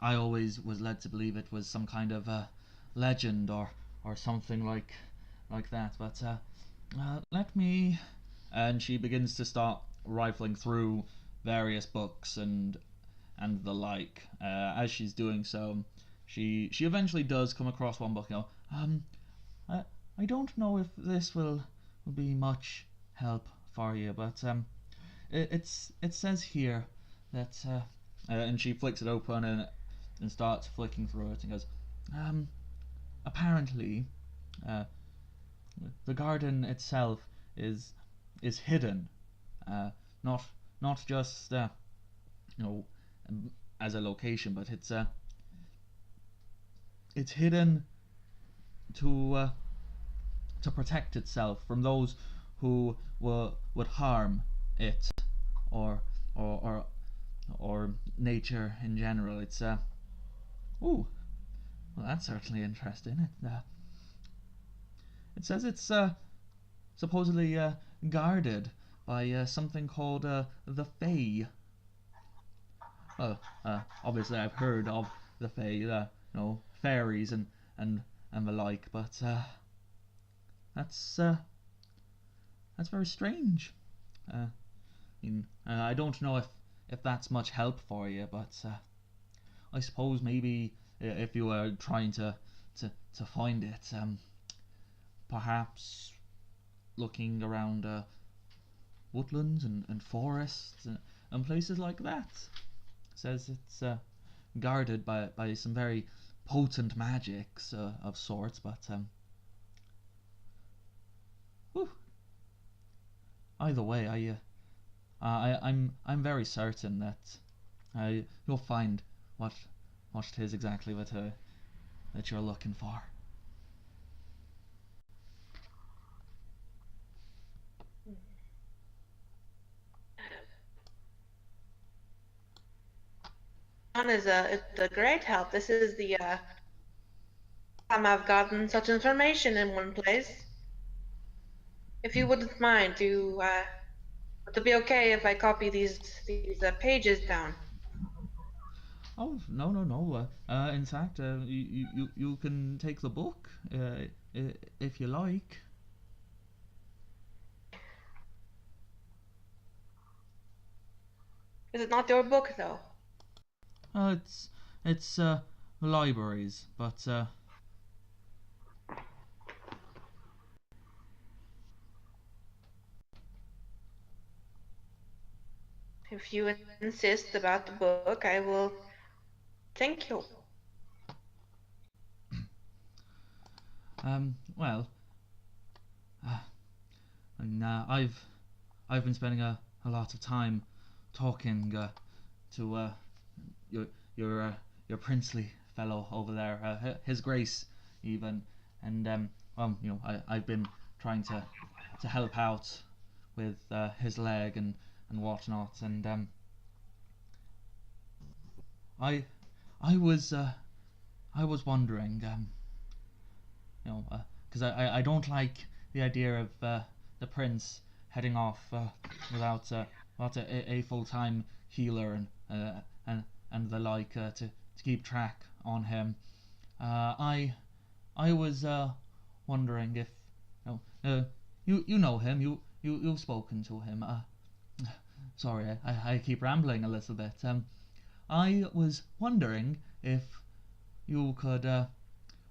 always was led to believe it was some kind of legend or something like that. But let me. And she begins to start rifling through various books and the like. As she's doing so, she eventually does come across one book. I don't know if this will be much help for you, but it says here that and she flicks it open and starts flicking through it and goes, apparently, the garden itself is hidden, not just as a location, but it's hidden to protect itself from those who would harm it or nature in general. It's ooh, well, that's certainly interesting. It says it's supposedly guarded by something called the Fae. Well, obviously I've heard of the Fae, fairies and the like, but that's very strange. I don't know if that's much help for you, but I suppose maybe if you were trying to find it, perhaps looking around woodlands and forests and places like that. It says it's guarded by some very potent magics of sorts, but whew. Either way, I'm very certain that you'll find what it is exactly that you're looking for. It's a great help. This is the time I've gotten such information in one place. If you wouldn't mind, would it be okay if I copy these pages down? Oh, no. In fact, you can take the book if you like. Is it not your book, though? It's libraries, but if you insist about the book, I will. Thank you. Well, and I've been spending a lot of time talking to your princely fellow over there, His Grace, even, and I've been trying to help out his leg and whatnot, and I was wondering, because I don't like the idea of the prince heading off without a full-time healer and the like to keep track on him. I was wondering if you know him, you've spoken to him. Sorry, I keep rambling a little bit. I was wondering if you could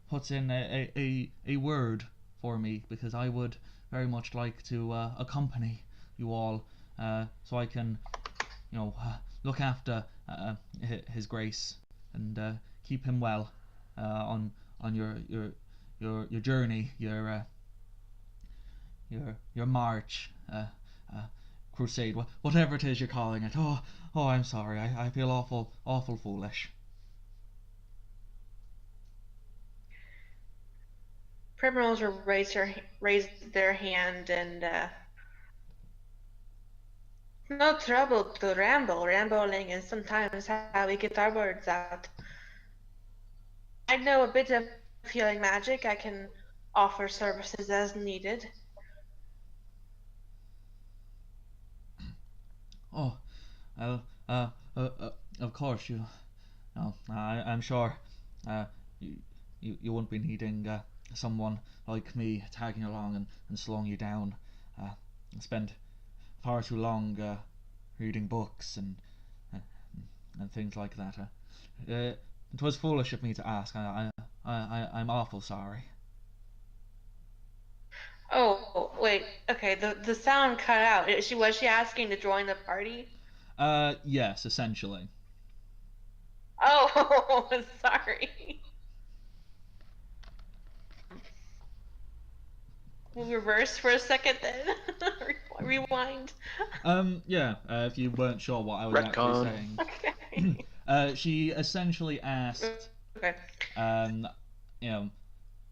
put in a word for me, because I would very much like to accompany you all, so I can, look after his grace and keep him well on your journey, your march, crusade, whatever it is you're calling it. Oh, I'm sorry. I feel awful foolish. Primrose will raise their hand and no trouble to ramble. Rambling is sometimes how we get our words out. I know a bit of healing magic. I can offer services as needed. Oh, well, of course you. No, I'm sure. You won't be needing someone like me tagging along and slowing you down. I spent far too long reading books and things like that. It was foolish of me to ask. I'm awful sorry. Oh, wait. Okay, the sound cut out. Was she asking to join the party? Yes, essentially. Oh, sorry. We'll reverse for a second then. Rewind. Yeah, if you weren't sure what I was Retcon. actually saying. Okay. She essentially asked, Okay.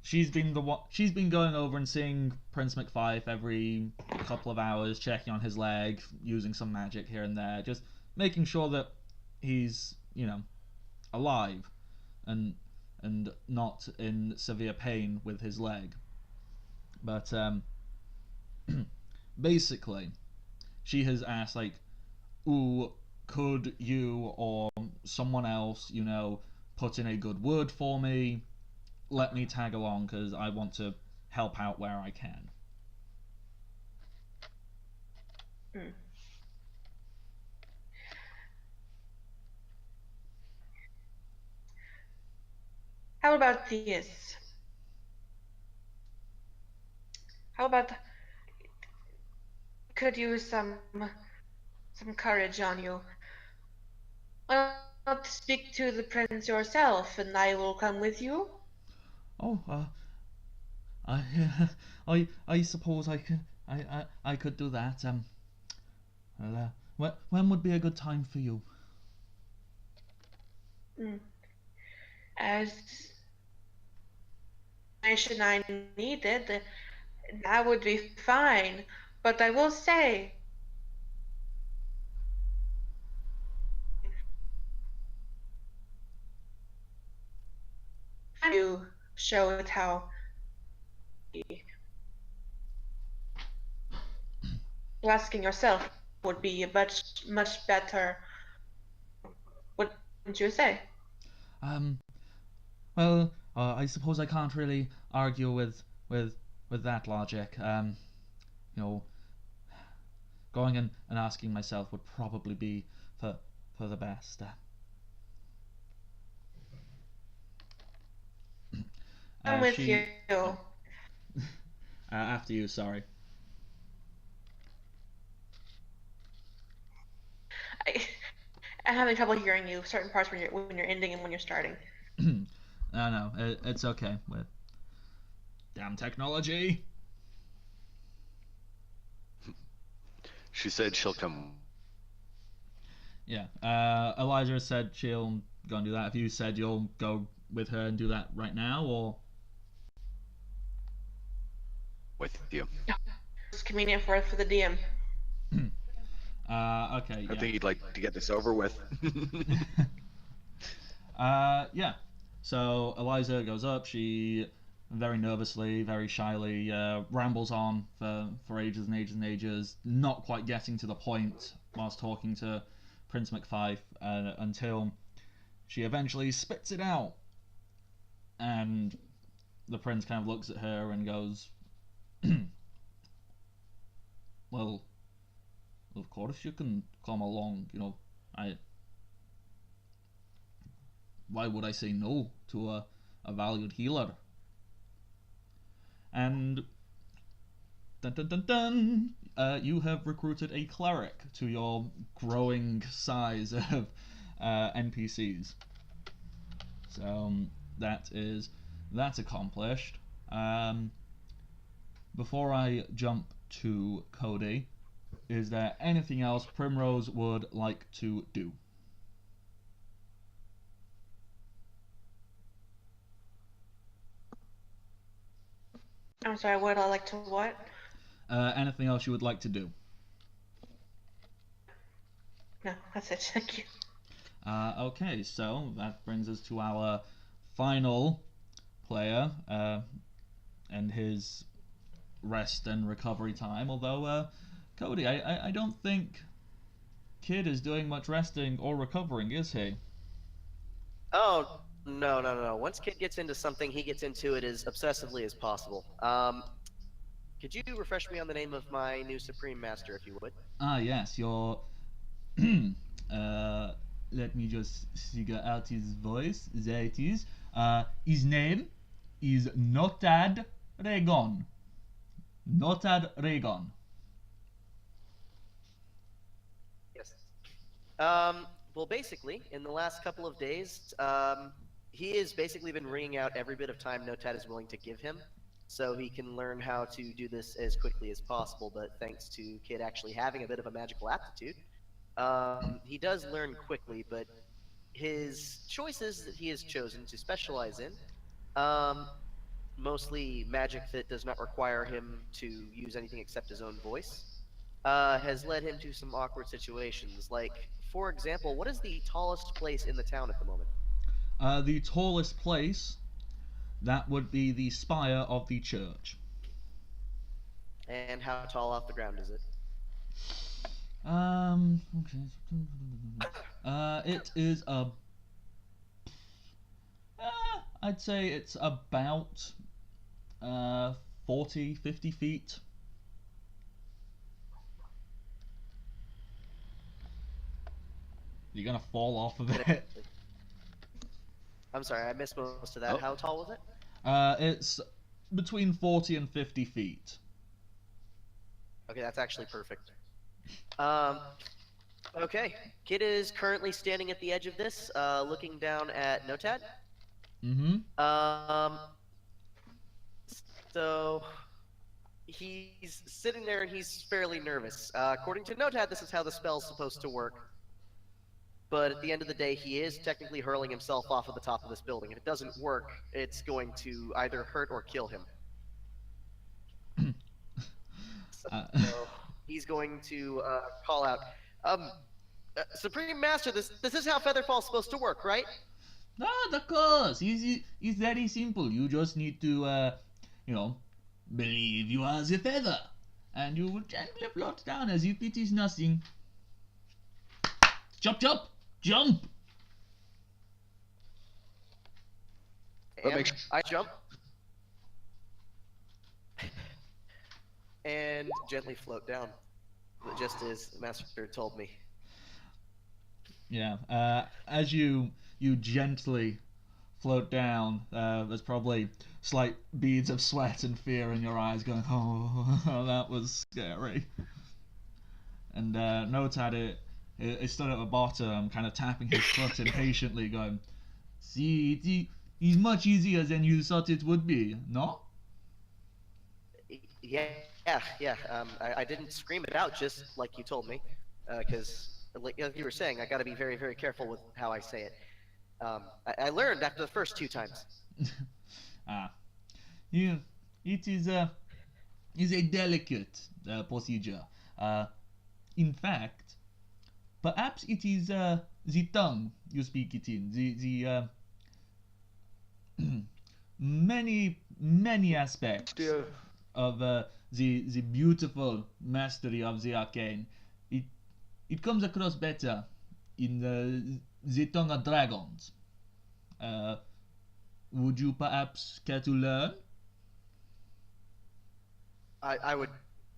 she's been going over and seeing Prince McFife every couple of hours, checking on his leg, using some magic here and there, just making sure that he's, alive and not in severe pain with his leg. But basically, she has asked, like, ooh, could you or someone else, put in a good word for me? Let me tag along, because I want to help out where I can. How about this? How about could use some courage on you? Why not speak to the prince yourself, and I will come with you? Oh, I suppose I could do that. When would be a good time for you? As information I needed, that would be fine. But I will say, you show it how asking yourself would be a much better. Wouldn't you say? Well, I suppose I can't really argue with that logic. Going and asking myself would probably be for the best. I'm with you. After you, sorry. I'm having trouble hearing you. Certain parts when you're ending and when you're starting. No, it's okay. With damn technology. She said she'll come. Yeah. Elijah said she'll go and do that. Have you said you'll go with her and do that right now, or? With you. It's convenient for the DM. Okay, I yeah. think he'd like to get this over with. Yeah. So Eliza goes up. She very nervously, very shyly rambles on for ages and ages and ages, not quite getting to the point whilst talking to Prince McFife until she eventually spits it out. And the prince kind of looks at her and goes, well, of course you can come along, why would I say no to a valued healer? And dun dun dun dun, you have recruited a cleric to your growing size of NPCs. So that's accomplished. Before I jump to Cody, is there anything else Primrose would like to do? I'm sorry, would I like to what? Anything else you would like to do? No, that's it. Thank you. Okay, so that brings us to our final player and his rest and recovery time. Although, Cody, I don't think Kid is doing much resting or recovering, is he? Oh, no. Once Kid gets into something, he gets into it as obsessively as possible. Could you refresh me on the name of my new Supreme Master, if you would? Yes, your let me just figure out his voice. There it is. His name is Notad Regon. Notad Regon. Yes. Well, basically, in the last couple of days, he has basically been wringing out every bit of time Notad is willing to give him, so he can learn how to do this as quickly as possible. But thanks to Kid actually having a bit of a magical aptitude, he does learn quickly. But his choices that he has chosen to specialize in, mostly magic that does not require him to use anything except his own voice, has led him to some awkward situations. Like, for example, what is the tallest place in the town at the moment? The tallest place, that would be the spire of the church. And how tall off the ground is it? It is I'd say it's about 40, 50 feet. You're gonna fall off of it. I'm sorry, I missed most of that. Oh. How tall was it? It's between 40 and 50 feet. Okay, that's actually perfect. Okay, Kid is currently standing at the edge of this, looking down at Notad. Mm-hmm. So he's sitting there and he's fairly nervous. According to Notad, this is how the spell's supposed to work. But at the end of the day, he is technically hurling himself off of the top of this building. If it doesn't work, it's going to either hurt or kill him. So he's going to call out, Supreme Master, this is how Featherfall's supposed to work, right? Of course. It's very simple. You just need to, believe you are the feather. And you will gently float down as if it is nothing. Chop, chop, jump! And I jump. And gently float down. Just as the Master told me. Yeah, as you gently float down, there's probably slight beads of sweat and fear in your eyes going, oh, that was scary. And Notad is stood at the bottom, kind of tapping his foot impatiently, going, see, it's much easier than you thought it would be, no? Yeah. I didn't scream it out just like you told me, because like you were saying, I got to be very, very careful with how I say it. I learned after the first 2 times. It is a delicate procedure. in fact, perhaps it is the tongue you speak it in, the many aspects of the beautiful mastery of the arcane. It comes across better in the tongue of dragons. Would you perhaps care to learn? I would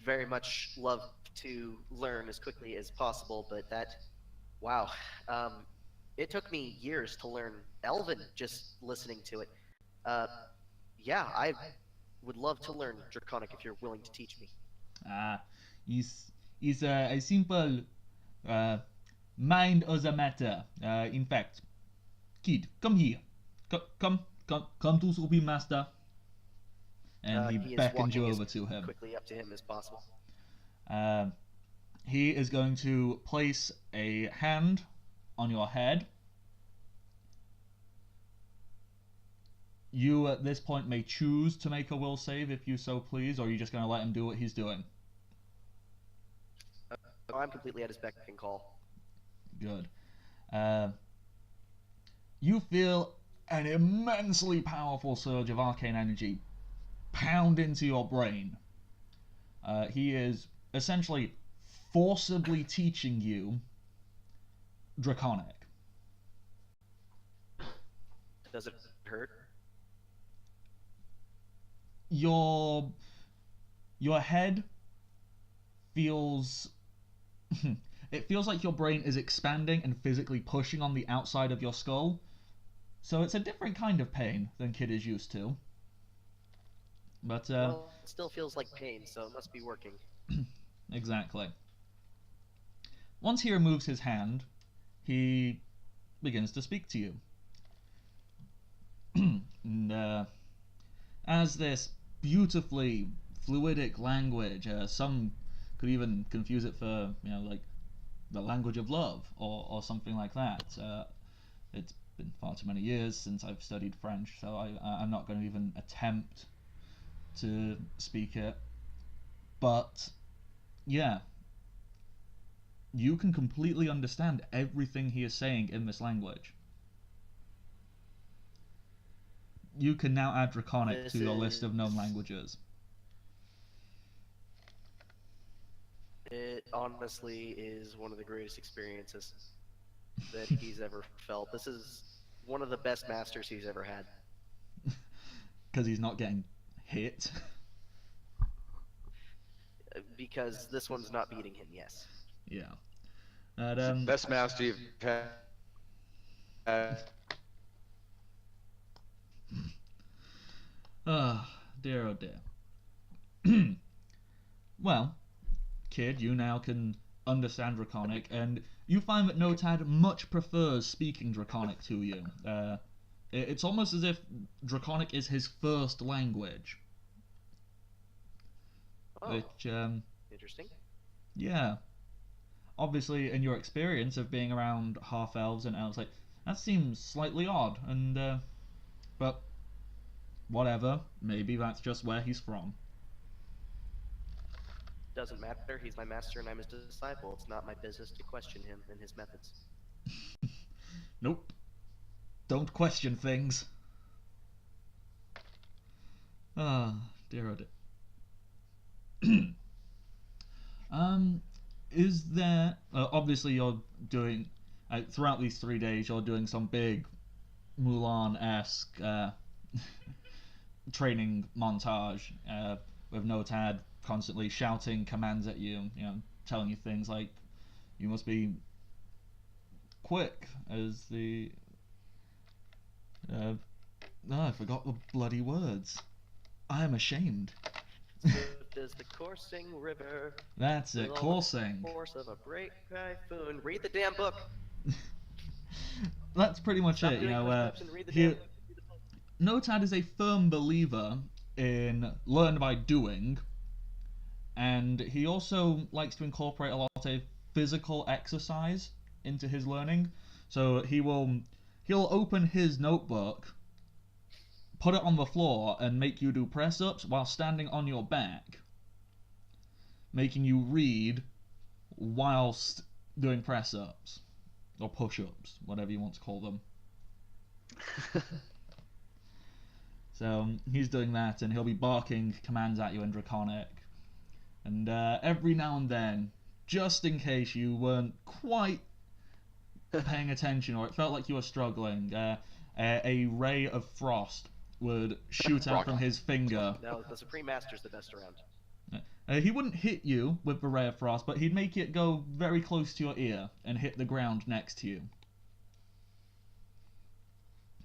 very much love to learn as quickly as possible, but wow. It took me years to learn Elven just listening to it. Yeah, I would love to learn Draconic if you're willing to teach me. It's a simple mind of the matter. In fact, kid, come here. Come to Soapy Master. And he beckons you over to him. Quickly up to him as possible. He is going to place a hand on your head. You at this point may choose to make a will save if you so please, or are you just going to let him do what he's doing? I'm completely at his beck and call. Good. You feel an immensely powerful surge of arcane energy pound into your brain. He is essentially forcibly teaching you Draconic. Does it hurt? Your head feels it feels like your brain is expanding and physically pushing on the outside of your skull. So it's a different kind of pain than Kid is used to. But well, it still feels like pain, so it must be working. Exactly. Once he removes his hand, he begins to speak to you. And as this beautifully fluidic language, some could even confuse it for, like the language of love or something like that. It's been far too many years since I've studied French, so I'm not going to even attempt to speak it. But yeah, you can completely understand everything he is saying in this language. You can now add Draconic to your list of known languages. It honestly is one of the greatest experiences that he's ever felt. This is one of the best masters he's ever had. Because he's not getting hit. Because this one's not beating him, yes. Yeah. Best master you've had. Oh, dear, oh dear. Well, Kid, you now can understand Draconic, and you find that Notad much prefers speaking Draconic to you. It's almost as if Draconic is his first language. Oh, which, interesting. Yeah. Obviously, in your experience of being around half-elves and elves, that seems slightly odd, and, but whatever, maybe that's just where he's from. Doesn't matter, he's my master and I'm his disciple. It's not my business to question him and his methods. Nope. Don't question things. Ah, dear oh dear. Is there... obviously you're doing... throughout these 3 days you're doing some big Mulan-esque training montage with Notad constantly shouting commands at you, telling you things like, you must be quick as the... I forgot the bloody words. I am ashamed. Swift as the coursing river. That's it, coursing. Force of a great typhoon. Read the damn book. That's pretty much Stop it, doing push-ups and read the damn book. Notad is a firm believer in learn by doing, and he also likes to incorporate a lot of physical exercise into his learning. So he'll open his notebook, put it on the floor, and make you do press-ups while standing on your back, making you read whilst doing press-ups or push-ups, whatever you want to call them. So he's doing that, and he'll be barking commands at you in Draconic. And every now and then, just in case you weren't quite paying attention or it felt like you were struggling, a ray of frost would shoot out from his finger. No, the Supreme Master's the best around. He wouldn't hit you with the ray of frost, but he'd make it go very close to your ear and hit the ground next to you.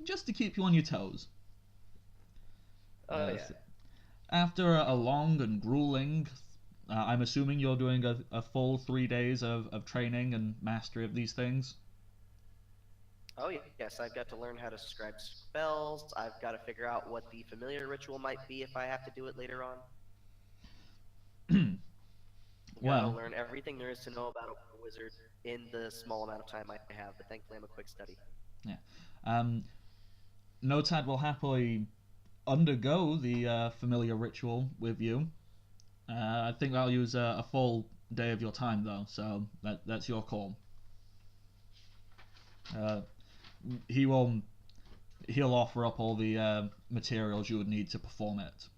Just to keep you on your toes. Oh, yeah. After a long and grueling, I'm assuming you're doing a full 3 days of training and mastery of these things? Oh, yes, I've got to learn how to scribe spells. I've got to figure out what the familiar ritual might be if I have to do it later on. Well, I'll learn everything there is to know about a wizard in the small amount of time I have, but thankfully I'm a quick study. Yeah. Notad will happily undergo the familiar ritual with you. I think I'll use a full day of your time, though, so that's your call. He'll offer up all the materials you would need to perform it.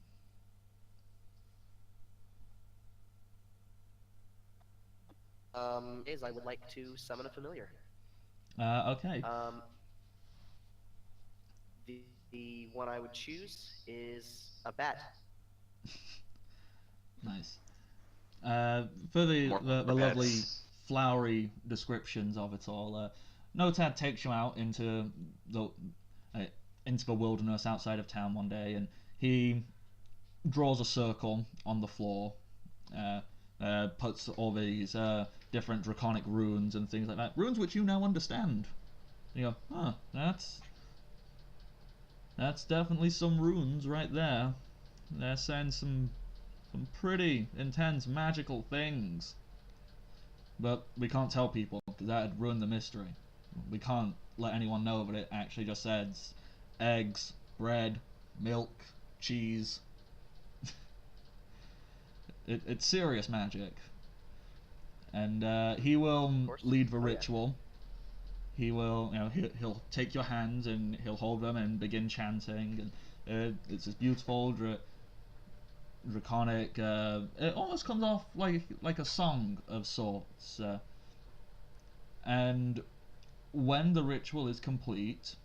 I would like to summon a familiar. Okay. The one I would choose is a bat. Nice. For the lovely flowery descriptions of it all, Notad takes you out into the wilderness outside of town one day, and he draws a circle on the floor, puts all these different draconic runes and things like that, runes which you now understand. You go, huh, that's definitely some runes right there. They're saying some pretty intense magical things. But we can't tell people, because that'd ruin the mystery. We can't let anyone know that it actually just says eggs, bread, milk, cheese. It's serious magic. And he will lead the ritual. He will, he'll take your hands and he'll hold them and begin chanting. And it's this beautiful draconic. It almost comes off like a song of sorts. And when the ritual is complete,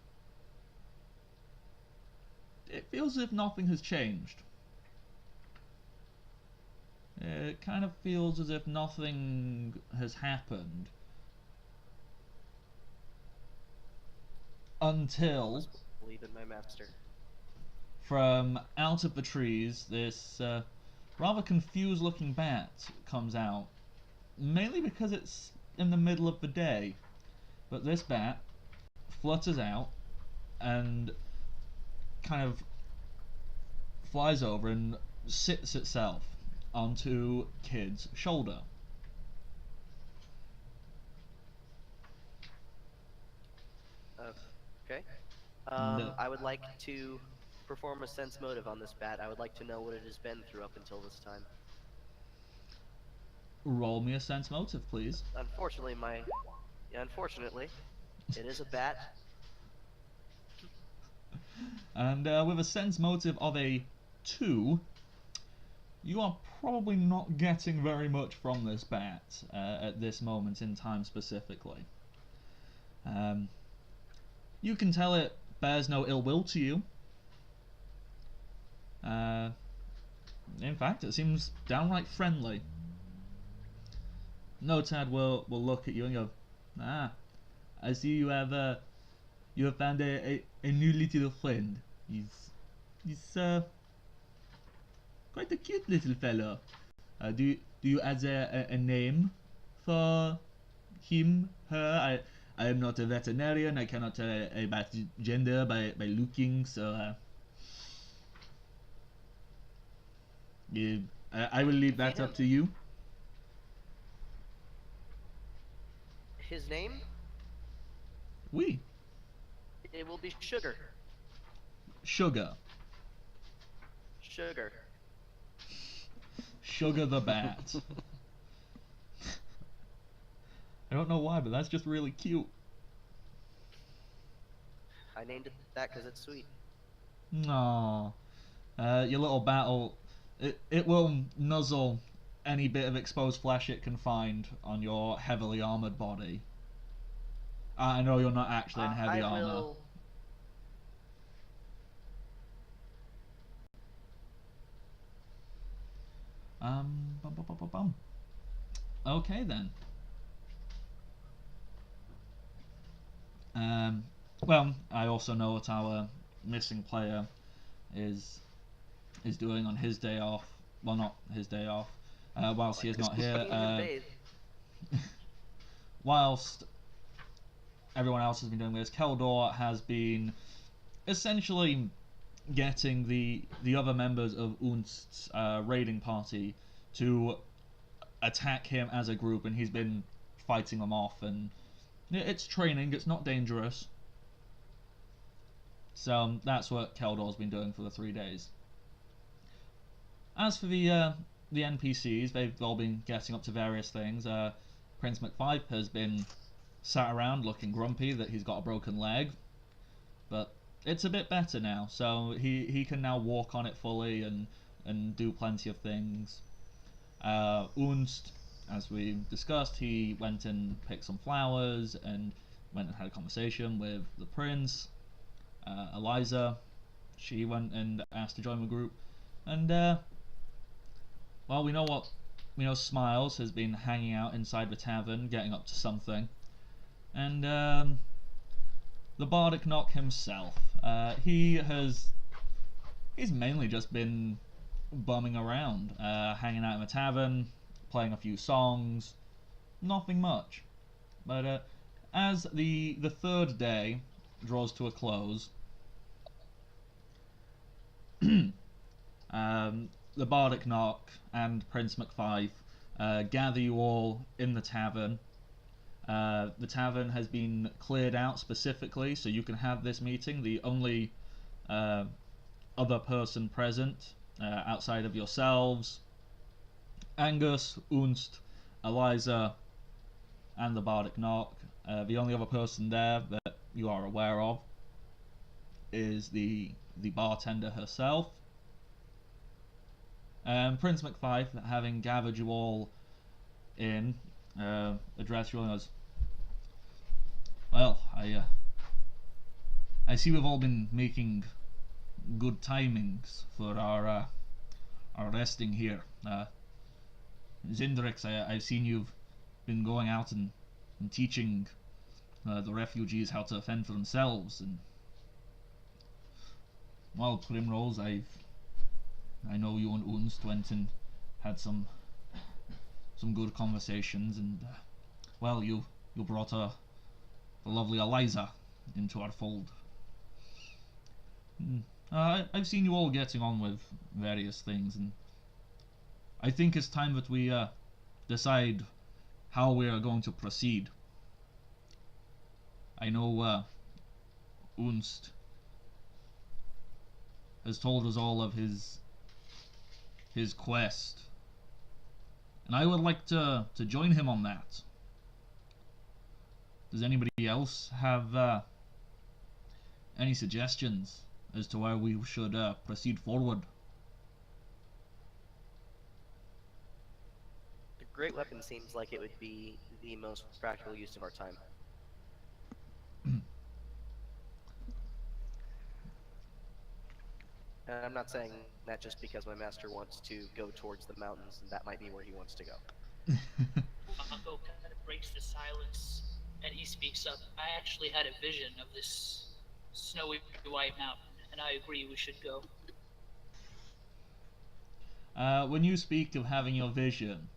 it feels as if nothing has changed. It kind of feels as if nothing has happened until, Believe in my master. From out of the trees, this rather confused looking bat comes out, mainly because it's in the middle of the day. But this bat flutters out and kind of flies over and sits itself onto Kid's shoulder. Okay. I would like to perform a sense motive on this bat. I would like to know what it has been through up until this time. Roll me a sense motive, please. Unfortunately, it is a bat. And with a sense motive of a 2, you are probably not getting very much from this bat at this moment in time specifically. You can tell it bears no ill will to you. In fact, it seems downright friendly. Notad will look at you and go, I see you have found a new little friend. He's quite a cute little fellow. Do you have a name for him, her? I am not a veterinarian. I cannot tell about gender by looking, so I will leave that up to you. His name? Oui. It will be Sugar. Sugar. Sugar. Sugar the bat. I don't know why, but that's just really cute. I named it that because it's sweet. Aww. Your little battle, it will nuzzle any bit of exposed flesh it can find on your heavily armored body. I know you're not actually in heavy I armor. will. Bum, bum, bum, bum, bum. Okay then. Well, I also know what our missing player is doing on his day off. Well, not his day off. Whilst he is not here. Whilst everyone else has been doing this, Keldor has been essentially getting the other members of Unst's raiding party to attack him as a group, and he's been fighting them off, and it's training, it's not dangerous. So that's what Keldor's been doing for the 3 days. As for the NPCs, they've all been getting up to various things. Prince McFife has been sat around looking grumpy that he's got a broken leg, but it's a bit better now, so he can now walk on it fully and do plenty of things. Unst, as we discussed, he went and picked some flowers and went and had a conversation with the prince. Eliza, she went and asked to join the group, and well, we know Smiles has been hanging out inside the tavern, getting up to something, and the Bardic Knock himself, he's mainly just been bumming around, hanging out in the tavern, playing a few songs, nothing much. But as the third day draws to a close, the Bardic Knock and Prince McFife gather you all in the tavern. The tavern has been cleared out specifically so you can have this meeting. The only other person present outside of yourselves, Angus, Unst, Eliza, and the Bardic Knock, the only other person there that you are aware of is the bartender herself. Prince McFife, having gathered you all in, addressed you all as, well, I see we've all been making good timings for our resting here. Syndrich, I've seen you've been going out and teaching the refugees how to fend for themselves, and well, Primrose, I know you and Unst went and had some good conversations, and well, you brought the lovely Eliza into our fold. I've seen you all getting on with various things, and I think it's time that we decide how we are going to proceed. I know Unst has told us all of his quest, and I would like to join him on that. Does anybody else have any suggestions as to where we should proceed forward? The Great Weapon seems like it would be the most practical use of our time. And I'm not saying that just because my master wants to go towards the mountains, and that might be where he wants to go. Varco kind of breaks the silence, and he speaks up. I actually had a vision of this snowy white mountain, and I agree we should go. When you speak of having your vision,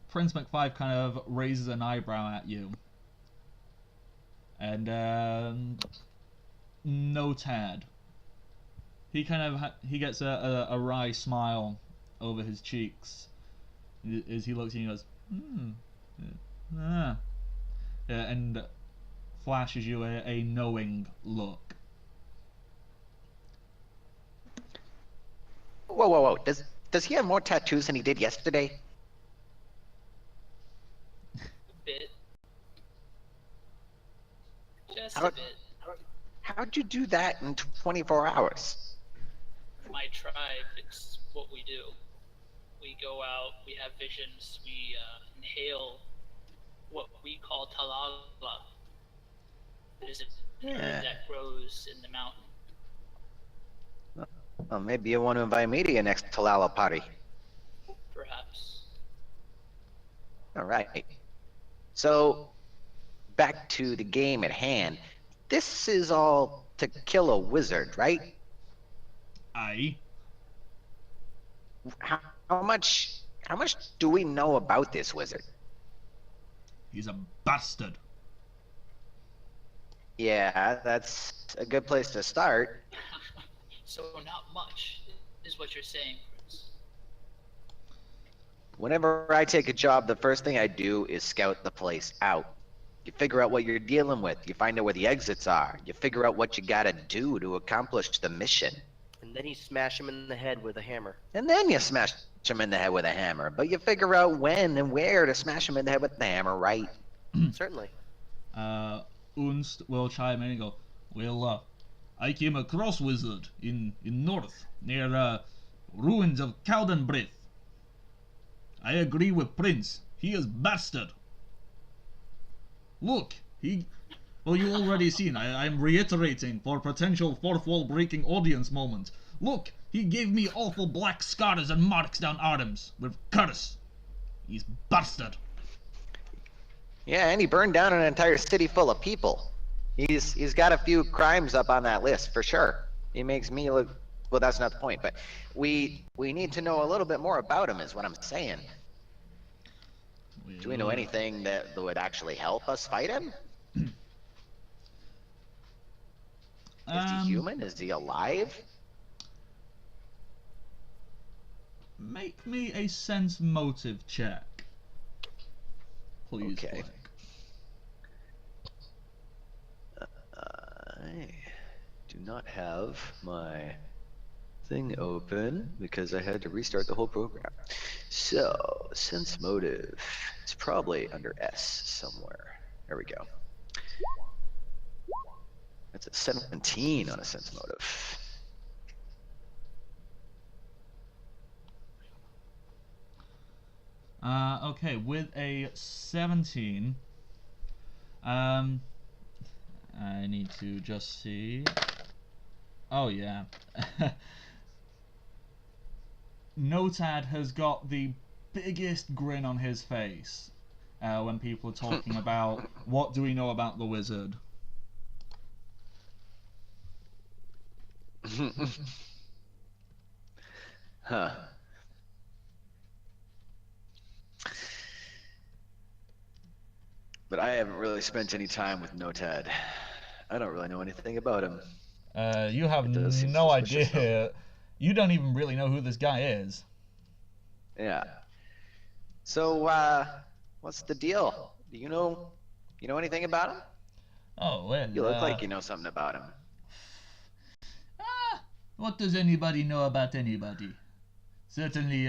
Prince McFife kind of raises an eyebrow at you, and no tad. He kind of he gets a wry smile over his cheeks as he looks at you and goes, and flashes you a knowing look. Whoa. Does he have more tattoos than he did yesterday? rest How- of it, How'd you do that in 24 hours? my tribe, it's what we do. We go out, we have visions, we inhale what we call talala. It is a herb Yeah. that grows in the mountain. Well, maybe you want to invite me to your next Talala party. Perhaps. All right. So, back to the game at hand. This is all to kill a wizard, right? Aye. How much do we know about this wizard? He's a bastard. Yeah, that's a good place to start. So not much is what you're saying, Prince. Whenever I take a job, the first thing I do is scout the place out. You figure out what you're dealing with. You find out where the exits are. You figure out what you gotta do to accomplish the mission. And then you smash him in the head with a hammer. And then you smash him in the head with a hammer. But you figure out when and where to smash him in the head with the hammer, right? Certainly. Unst will chime in and go, well, I came across wizard in north, near, ruins of Caldenbrith. I agree with Prince. He is bastard. Look, well, you already seen. I'm reiterating for potential fourth wall breaking audience moment. Look, he gave me awful black scars and marks down arms with curse. He's bastard. Yeah, and he burned down an entire city full of people. He's got a few crimes up on that list for sure. He makes me look. Well, that's not the point. But we need to know a little bit more about him, is what I'm saying. Do we know anything that would actually help us fight him? Is he human? Is he alive? Make me a sense motive check. Please, Okay. Flik. I do not have my thing open because I had to restart the whole program. So, sense motive. It's probably under S somewhere. There we go. That's a 17 on a sense motive. Okay, with a 17, I need to just see. Oh yeah. Notad has got the biggest grin on his face when people are talking about what do we know about the wizard. Huh. But I haven't really spent any time with Notad. I don't really know anything about him. You have It does seem no suspicious, idea. You don't even really know who this guy is. Yeah. So, what's the deal? Do you know anything about him? Oh well. You look like you know something about him. What does anybody know about anybody? Certainly,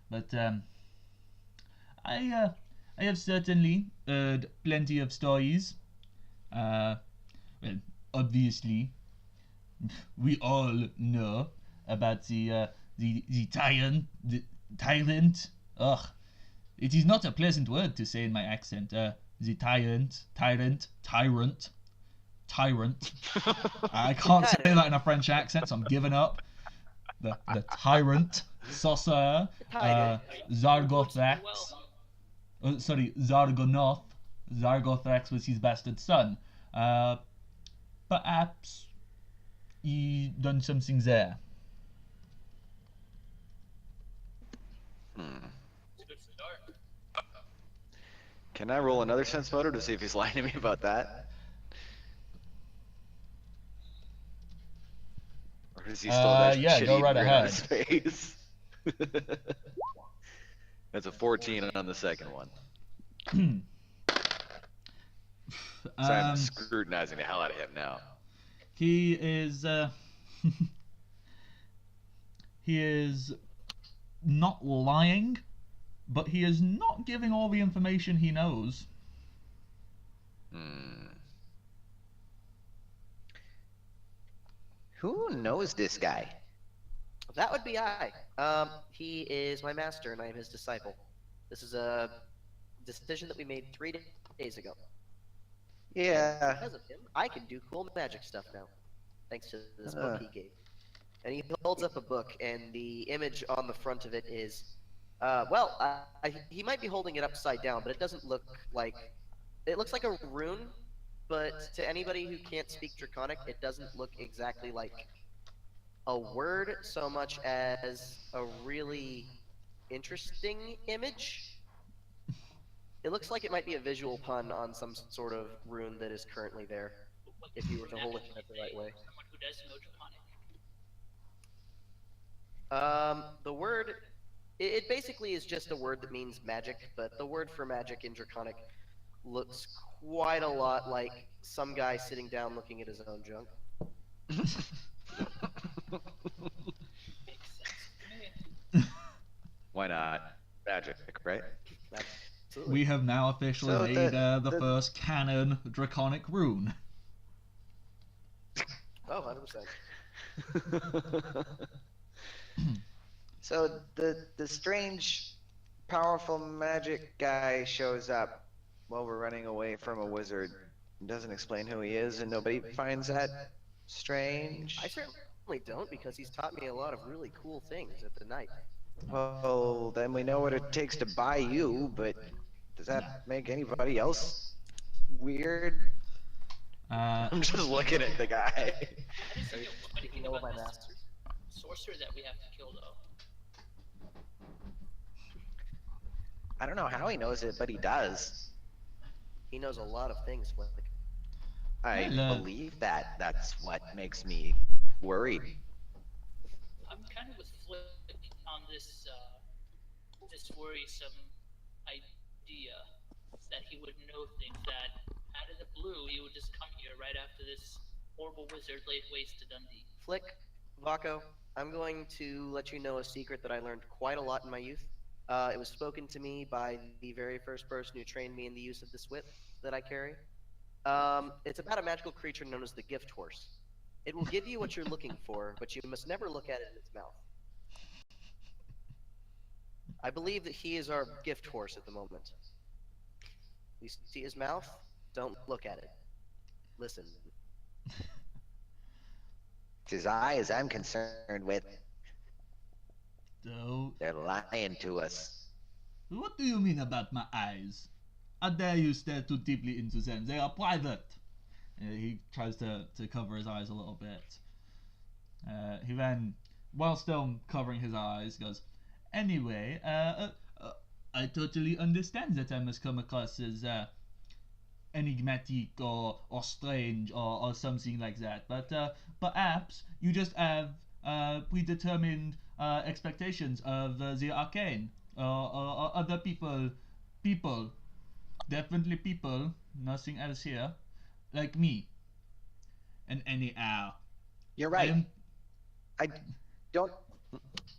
but I have certainly heard plenty of stories. Well, obviously, we all know about the tyrant. Ugh, it is not a pleasant word to say in my accent. The tyrant. I can't say that in a French accent, so I'm giving up. The tyrant, Saucer, Zargothax. Zargonoth. Zargothax was his bastard son. Perhaps he done something there. It's a good start. Can I roll another sense motive to see if he's lying to me about that? Or is he still that yeah, shitty go right grin on ahead. his face? That's a 14 on the second one. So I'm scrutinizing the hell out of him now. He is he is not lying, but he is not giving all the information he knows. Hmm. Who knows this guy? That would be I. He is my master, and I am his disciple. This is a decision that we made 3 days ago. Yeah. Because of him, I can do cool magic stuff now, thanks to this book he gave. And he holds up a book, and the image on the front of it is, he might be holding it upside down, but it doesn't look like. It looks like a rune, but to anybody who can't speak Draconic, it doesn't look exactly like a word so much as a really interesting image. It looks like it might be a visual pun on some sort of rune that is currently there, if you were to hold it in the right way. Someone who does know Draconic. The word, it basically is just a word that means magic, but the word for magic in Draconic looks quite a lot like some guy sitting down looking at his own junk. Makes sense to me. Why not? Magic, right? Absolutely. We have now officially So made the first canon draconic rune. Oh, 100%. So the strange, powerful magic guy shows up while we're running away from a wizard. Doesn't explain who he is, and nobody finds that strange. I certainly don't, because he's taught me a lot of really cool things at the night. Well, then we know what it takes to buy you, but does that make anybody else weird? I'm just looking at the guy. I didn't think anything know about my this master? sorcerer that we have to kill, though. I don't know how he knows it, but he does. He knows a lot of things, Flik. I Hello. believe that. That's what makes me worried. I'm kind of with Flik on this worrisome idea that he would know things that, out of the blue, he would just come here right after this horrible wizard laid waste to Dundee. Flik, Varco, I'm going to let you know a secret that I learned quite a lot in my youth. It was spoken to me by the very first person who trained me in the use of this whip that I carry. It's about a magical creature known as the gift horse. It will give you what you're looking for, but you must never look at it in its mouth. I believe that he is our gift horse at the moment. You see his mouth? Don't look at it. Listen. It's his eyes I'm concerned with. So, They're lying to us. what do you mean about my eyes? How dare you stare too deeply into them? They are private. He tries to cover his eyes a little bit. He then, while still covering his eyes, goes, anyway, I totally understand that I must come across as enigmatic or strange or something like that, but perhaps you just have predetermined expectations of the arcane or other people, definitely people, nothing else here, like me. And anyhow, You're right. I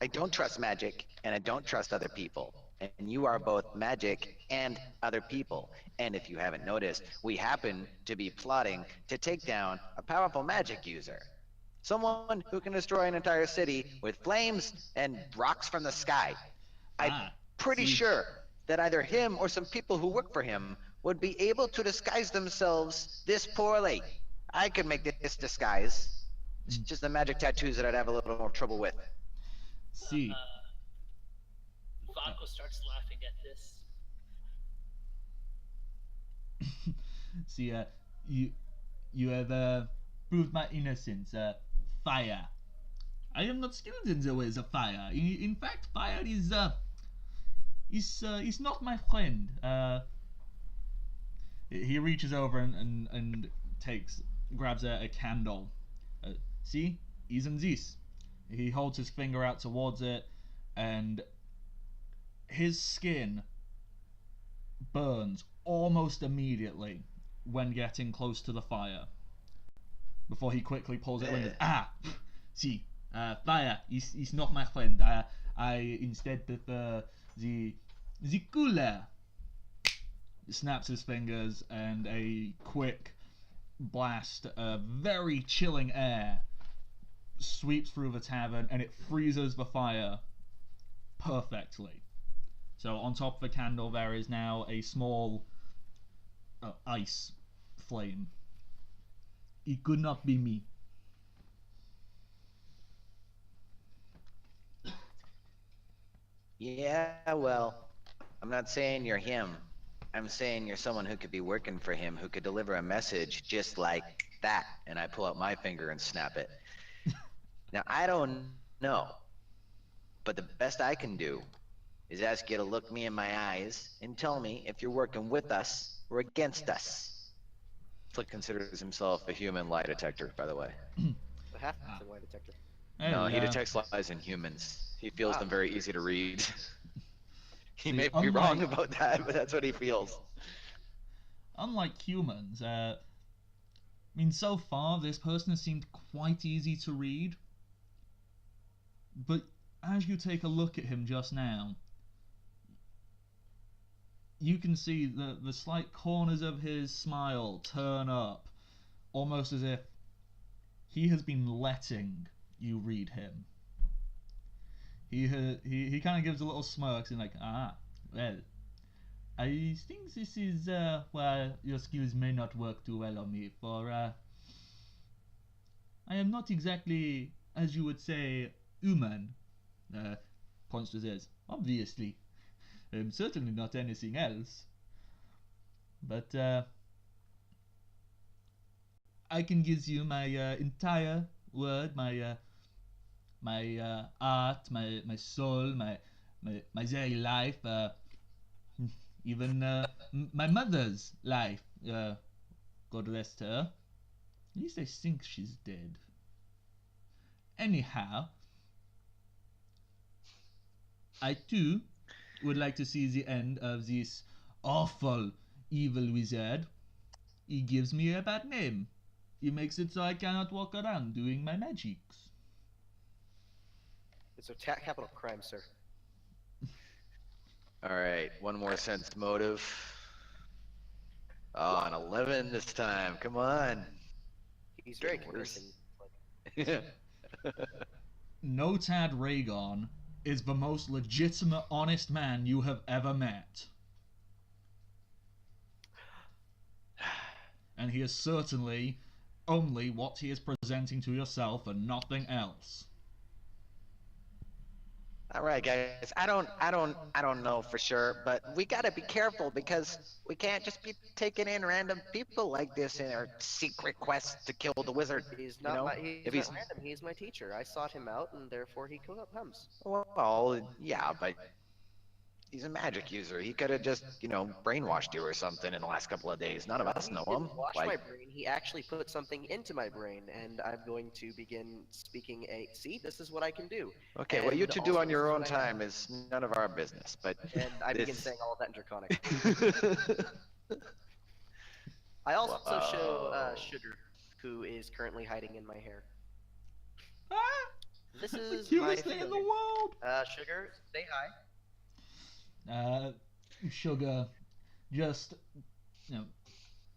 I don't trust magic, and I don't trust other people. And you are both magic and other people. And if you haven't noticed, we happen to be plotting to take down a powerful magic user. Someone who can destroy an entire city with flames and rocks from the sky. I'm pretty see. sure that either him or some people who work for him would be able to disguise themselves this poorly. I could make this disguise. It's just the magic tattoos that I'd have a little more trouble with. see. Varco starts laughing at this. See, you have proved my innocence. Fire. I am not skilled in the ways of fire. In fact, fire is not my friend. He reaches over and grabs a candle. See, isn't this? He holds his finger out towards it, and his skin burns almost immediately when getting close to the fire. Before he quickly pulls it away and goes, see, fire is not my friend. I instead prefer the cooler. He snaps his fingers, and a quick blast of very chilling air sweeps through the tavern and it freezes the fire perfectly. So on top of the candle there is now a small ice flame. It could not be me. Yeah, well, I'm not saying you're him. I'm saying you're someone who could be working for him, who could deliver a message just like that. And I pull out my finger and snap it. Now, I don't know, but the best I can do is ask you to look me in my eyes and tell me if you're working with us or against us. Flik considers himself a human lie detector, by the way. The half-decent lie detector. No, he detects lies in humans. He feels them very easy to read. He See, may be wrong about that, but that's what he feels. Unlike humans, I mean, so far this person has seemed quite easy to read. But as you take a look at him just now, you can see the slight corners of his smile turn up, almost as if he has been letting you read him. He kind of gives a little smirk and like, well, I think this is where your skills may not work too well on me, for I am not exactly, as you would say, human. Points to his, obviously. Certainly not anything else. But I can give you my entire word, my art, my soul, my very life, even my mother's life. God rest her. At least I think she's dead. Anyhow, I too would like to see the end of this awful evil wizard. He gives me a bad name. He makes it so I cannot walk around doing my magics. It's a capital crime, sir. Alright, one more sense motive. Oh, an 11 this time, come on. He's very Getting worse. convincing. Notad Rhaegon is the most legitimate, honest man you have ever met. And he is certainly only what he is presenting to yourself and nothing else. All right, guys. I don't know for sure, but we gotta be careful because we can't just be taking in random people like this in our secret quest to kill the wizard. He's you not know? he's not random. He's my teacher. I sought him out, and therefore he comes. Well, yeah, but he's a magic user. He could have just, brainwashed you or something in the last couple of days. None of us know him. Wash my brain. He actually put something into my brain, and I'm going to begin speaking See, this is what I can do. Okay, and what you two do also on your this is own what I time is none of our business, but... And I begin saying all of that in Draconic. I also show Sugar, who is currently hiding in my hair. This is the my cutest thing in the world! Sugar, say hi. Sugar just,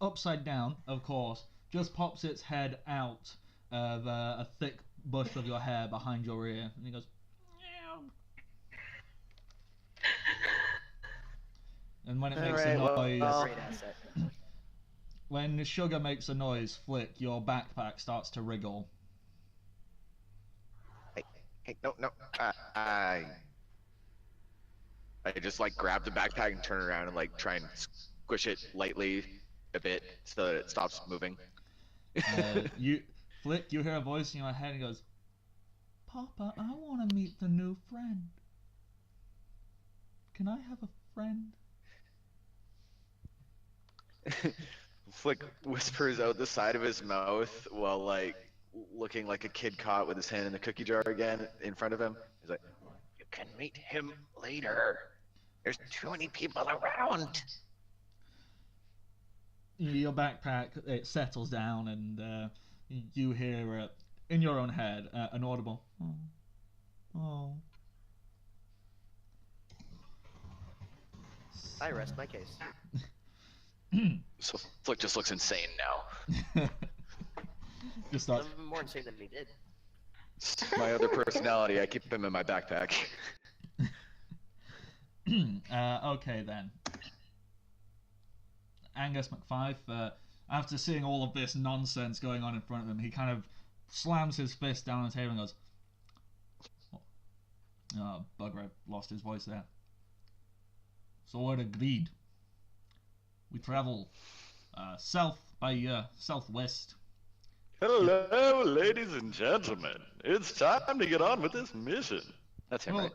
upside down, of course, just pops its head out of a thick bush of your hair behind your ear, and he goes, meow. And when it makes a noise, Great asset. when Sugar makes a noise, Flik, your backpack starts to wriggle. Hey, no, I just grab the backpack and turn around and try and squish it lightly a bit so that it stops moving. Flik, you hear a voice in your head and goes, Papa, I want to meet the new friend. Can I have a friend? Flik whispers out the side of his mouth while looking like a kid caught with his hand in the cookie jar again in front of him. He's like, you can meet him later. There's too many people around. Your backpack, it settles down and you hear in your own head an audible, oh. I rest my case. so Flik just looks insane now. Just starts, I'm more insane than he did. It's my other personality. I keep him in my backpack. Okay then. Angus McFife, after seeing all of this nonsense going on in front of him, he kind of slams his fist down on the table and goes, "Oh, bugger, I lost his voice there. So we're agreed. We travel south by southwest. Hello, ladies and gentlemen. It's time to get on with this mission." That's him, right?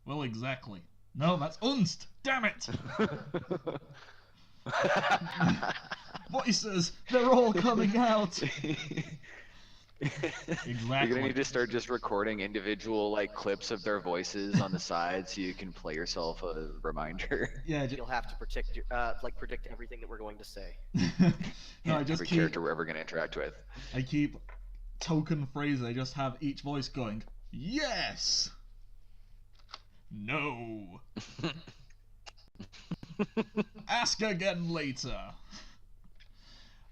Well, exactly. No, that's Unst. Damn it! Voices, they're all coming out. Exactly. You're gonna need to start just recording individual like clips of their voices on the side so you can play yourself a reminder. Yeah. You'll have to predict everything that we're going to say. No, I just every keep, character we're ever gonna interact with. I keep token phrases. I just have each voice going, yes, no, ask again later.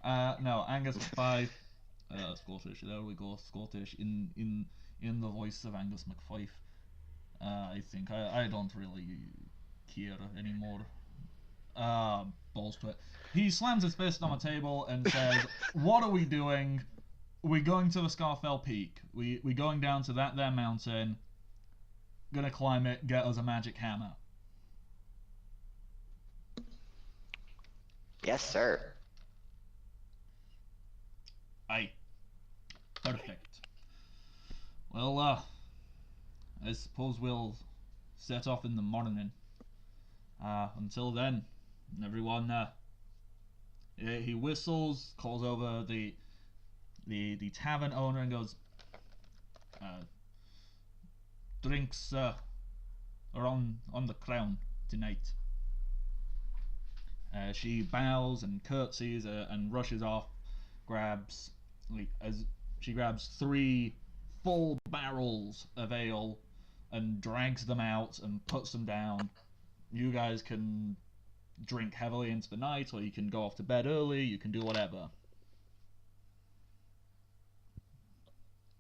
No, Angus McFife. Scottish. There we go. Scottish in the voice of Angus McFife. I think I don't really care anymore. Balls to it. He slams his fist on the table and says, "What are we doing? We're going to the Scarfell Peak. We going down to that there mountain. Gonna climb it. Get us a magic hammer." Yes, sir. Aye. Perfect. Well, I suppose we'll set off in the morning. Until then, everyone, he whistles, calls over the tavern owner and goes, "Drinks, are on the crown tonight." She bows and curtsies and rushes off, grabs 3 full barrels of ale and drags them out and puts them down. You guys can drink heavily into the night, or you can go off to bed early. You can do whatever.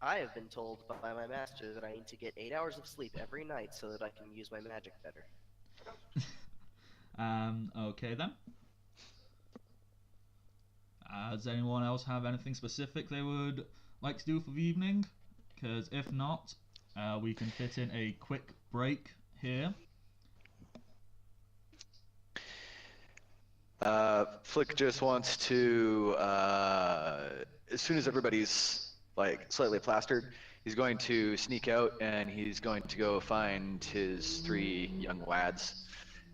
I have been told by my master that I need to get 8 hours of sleep every night so that I can use my magic better. Okay then. Does anyone else have anything specific they would like to do for the evening? Because if not, we can fit in a quick break here. Flik just wants to, as soon as everybody's like slightly plastered, he's going to sneak out and he's going to go find his 3 young lads,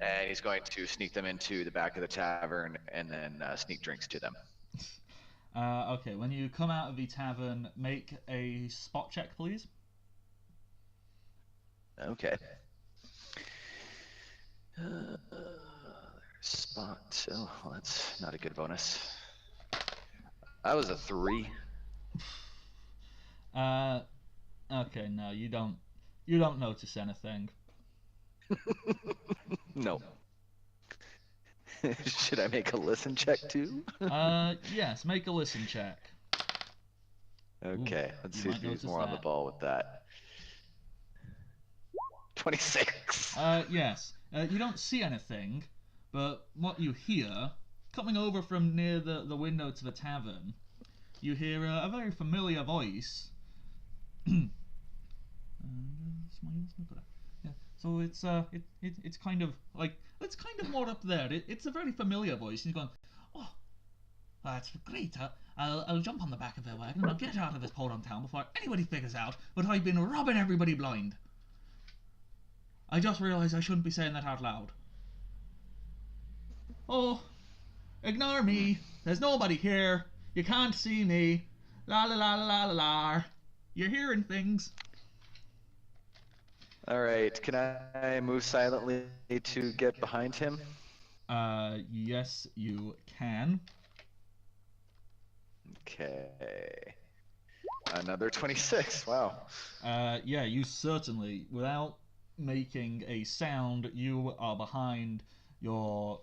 and he's going to sneak them into the back of the tavern and then sneak drinks to them. Okay, when you come out of the tavern, make a spot check, please. Okay. Spot. Oh, well, that's not a good bonus. That was a 3. Okay, no, you don't notice anything. No. Should I make a listen check too? Yes, make a listen check. Okay, Ooh, let's you see might if he's notice more on the that. ball with that. 26. Yes. You don't see anything, but what you hear, coming over from near the window to the tavern, you hear a very familiar voice. Yeah, so it's kind of like, it's kind of more up there. It's a very familiar voice. He's going, "Oh, that's great. I'll jump on the back of their wagon and I'll get out of this podunk town before anybody figures out that I've been robbing everybody blind. I just realised I shouldn't be saying that out loud. Oh, ignore me. There's nobody here. You can't see me. La la la la la la. You're hearing things." Alright, can I move silently to get behind him? Yes, you can. Okay. Another 26, wow. Yeah, you certainly, without making a sound, you are behind your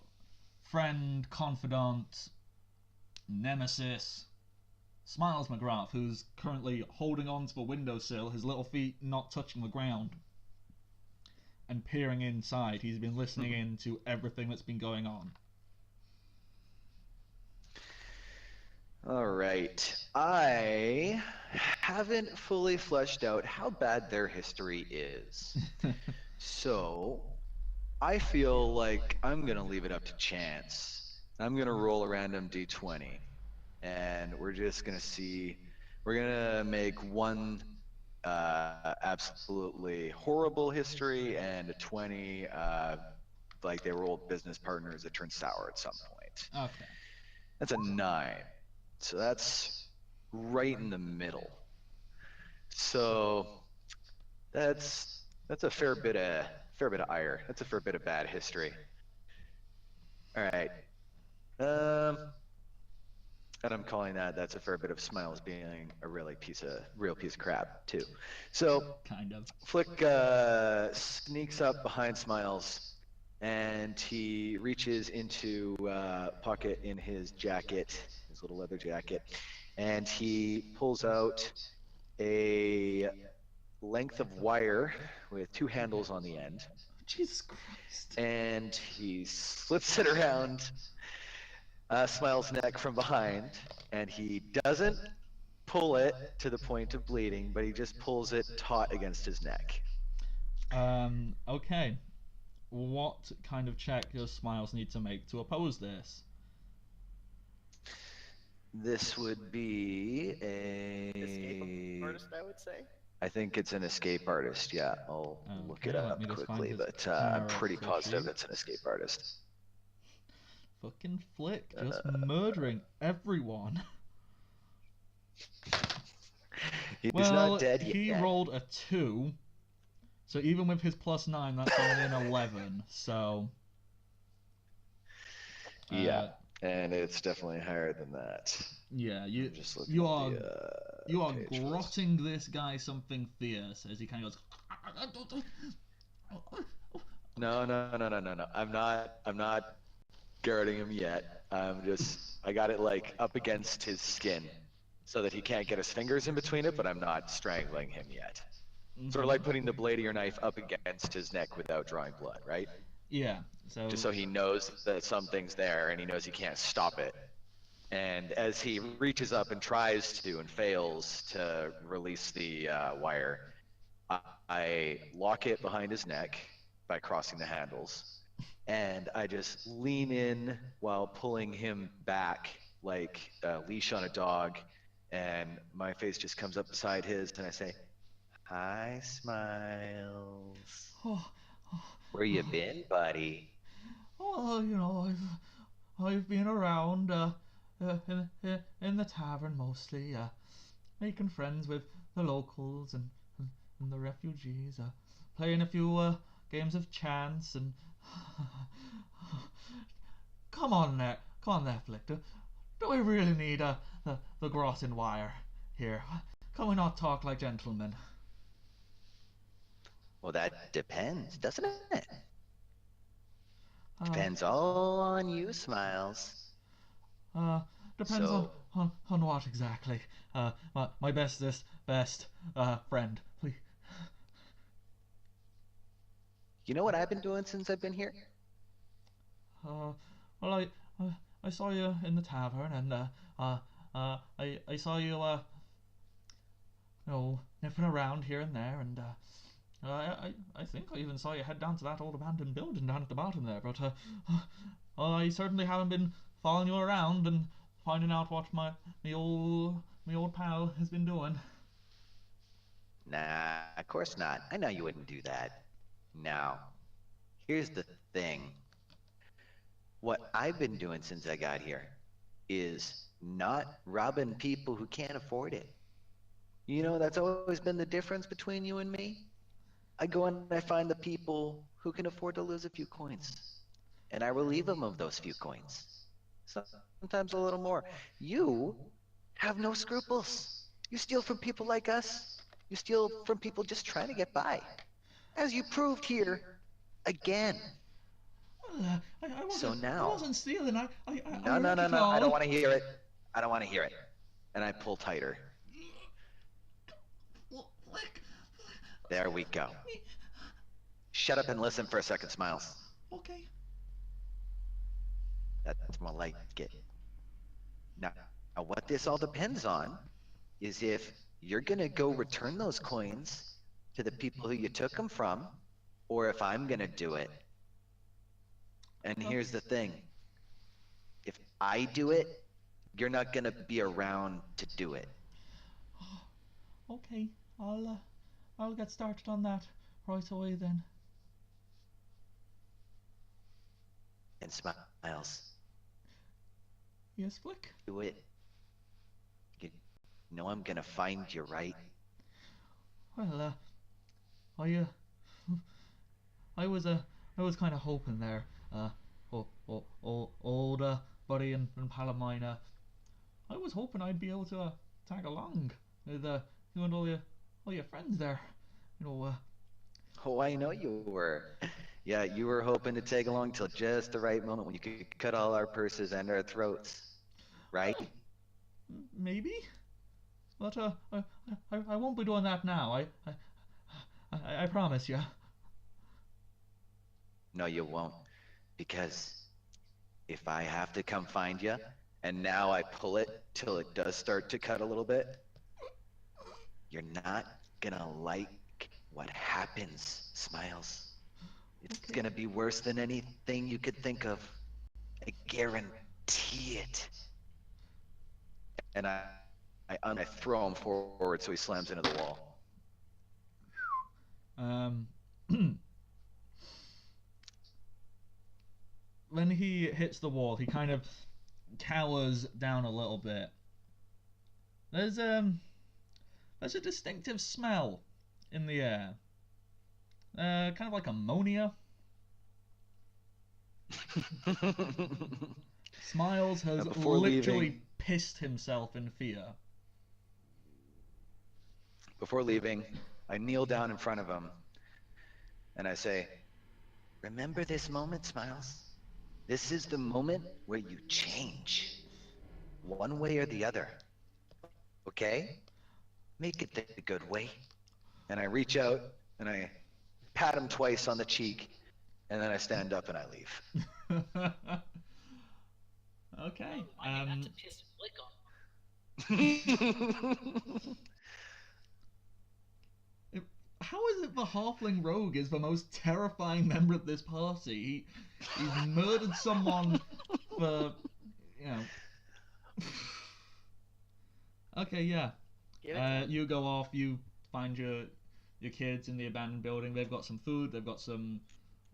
friend, confidant, nemesis, Smiles McGrath, who's currently holding on to the windowsill, his little feet not touching the ground, and peering inside. He's been listening in to everything that's been going on. All right. I haven't fully fleshed out how bad their history is. So I feel like I'm going to leave it up to chance. I'm going to roll a random d20. And we're just going to see. We're going to make one absolutely horrible history and a 20 like they were old business partners that turned sour at some point. Okay. That's a 9. So that's right in the middle. So that's a fair bit of ire. That's a fair bit of bad history. All right. And I'm calling that's a fair bit of Smiles being a real piece of crap too. So Kind of. Flik sneaks up behind Smiles, and he reaches into a pocket in his jacket, his little leather jacket, and he pulls out a length of wire with 2 handles on the end. Jesus Christ. And he slips it around Smiles' neck from behind, and he doesn't pull it to the point of bleeding, but he just pulls it taut against his neck. Okay. What kind of check does Smiles need to make to oppose this? This would be Escape artist, I would say. I think it's an escape artist, yeah. I'll look it let up me just find quickly, his but I'm pretty character positive sheet. it's an escape artist. Fucking Flik, just murdering everyone. He's Well, not dead he yet. rolled a 2, so even with his +9, that's only an 11. So Yeah, and it's definitely higher than that. yeah, I'm just looking you at are the, page for this. grotting this guy something fierce as he kind of goes. No. I'm not guarding him yet. I got it like up against his skin so that he can't get his fingers in between it, but I'm not strangling him yet. Sort of like putting the blade of your knife up against his neck without drawing blood, right? Yeah. So Just so he knows that something's there and he knows he can't stop it. And as he reaches up and tries to and fails to release the wire, I lock it behind his neck by crossing the handles. And I just lean in while pulling him back like a leash on a dog. And my face just comes up beside his and I say, "Hi, Smiles. Where you been, buddy?" Well, I've been around in the tavern mostly, making friends with the locals and the refugees, playing a few games of chance and come on there, Flik. Do we really need the grotting wire here? Can we not talk like gentlemen? Well, that depends, doesn't it? Depends all on you, Smiles. Depends So- on what exactly. My bestest friend, please. You know what I've been doing since I've been here? Well, I saw you in the tavern, and I saw you nipping around here and there, and I think I even saw you head down to that old abandoned building down at the bottom there. But I certainly haven't been following you around and finding out what my old pal has been doing. Nah, of course not. I know you wouldn't do that. Now, here's the thing. What I've been doing since I got here is not robbing people who can't afford it. You know, that's always been the difference between you and me. I go and I find the people who can afford to lose a few coins, and I relieve them of those few coins. Sometimes a little more. You have no scruples. You steal from people like us. You steal from people just trying to get by. As you proved here, again. Well, I So now- wasn't stealing. No, I don't want to hear it. I don't want to hear it. and I pull tighter. Flik. There we go. Shut up and listen for a second, Smiles. Okay. That's more like it. Now, what this all depends on is if you're gonna go return those coins to the people who you took them from, or if I'm gonna do it. And here's the thing. If I do it, you're not gonna be around to do it. Okay, I'll get started on that right away then. And Smiles, Yes, Flik? do it. You know I'm gonna find you, right? Well, I was kind of hoping there. Older buddy and pal of mine. I was hoping I'd be able to tag along with you and all your friends there. You know. Oh, I know you were. Yeah, you were hoping to tag along till just the right moment when you could cut all our purses and our throats, right? Maybe, but I won't be doing that now. I promise you. No, you won't, because if I have to come find you, and now I pull it till it does start to cut a little bit, you're not gonna like what happens, Smiles. It's gonna be worse than anything you could think of. I guarantee it. And I throw him forward so he slams into the wall. When he hits the wall, he kind of cowers down a little bit. There's a distinctive smell in the air. Kind of like ammonia. Smiles has literally pissed himself in fear. Before leaving, I kneel down in front of him and I say, remember this moment, Smiles? This is the moment where you change. One way or the other. Okay? Make it the good way. And I reach out and I pat him twice on the cheek, and then I stand up and I leave. Okay. Not to piss Flik off. How is it the halfling rogue is the most terrifying member of this party? He's murdered someone for, you know. Okay, yeah. You go off. You find your kids in the abandoned building. They've got some food. They've got some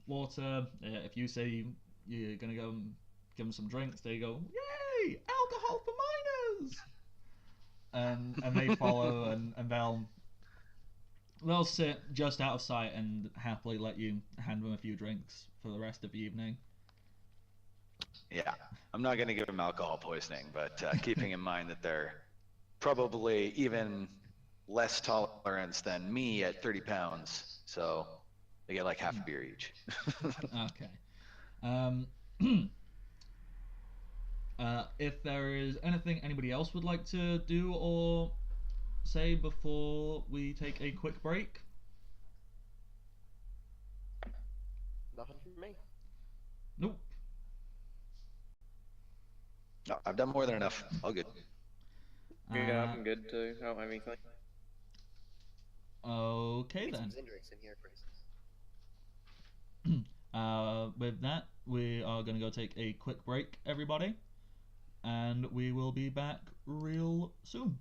water. If you say you're gonna go and give them some drinks, they go, "Yay! Alcohol for minors!" And they follow, and they'll sit just out of sight and happily let you hand them a few drinks for the rest of the evening. Yeah, I'm not going to give them alcohol poisoning, but keeping in mind that they're probably even less tolerance than me at 30 pounds, so they get like half a beer each. Okay. If there is anything anybody else would like to do or say before we take a quick break? Nothing from me. Nope. No, I've done more than enough. All good. Yeah, I'm good too. I don't have anything. Okay then. Syndrich's in here first. With that, we are going to go take a quick break, everybody, and we will be back real soon.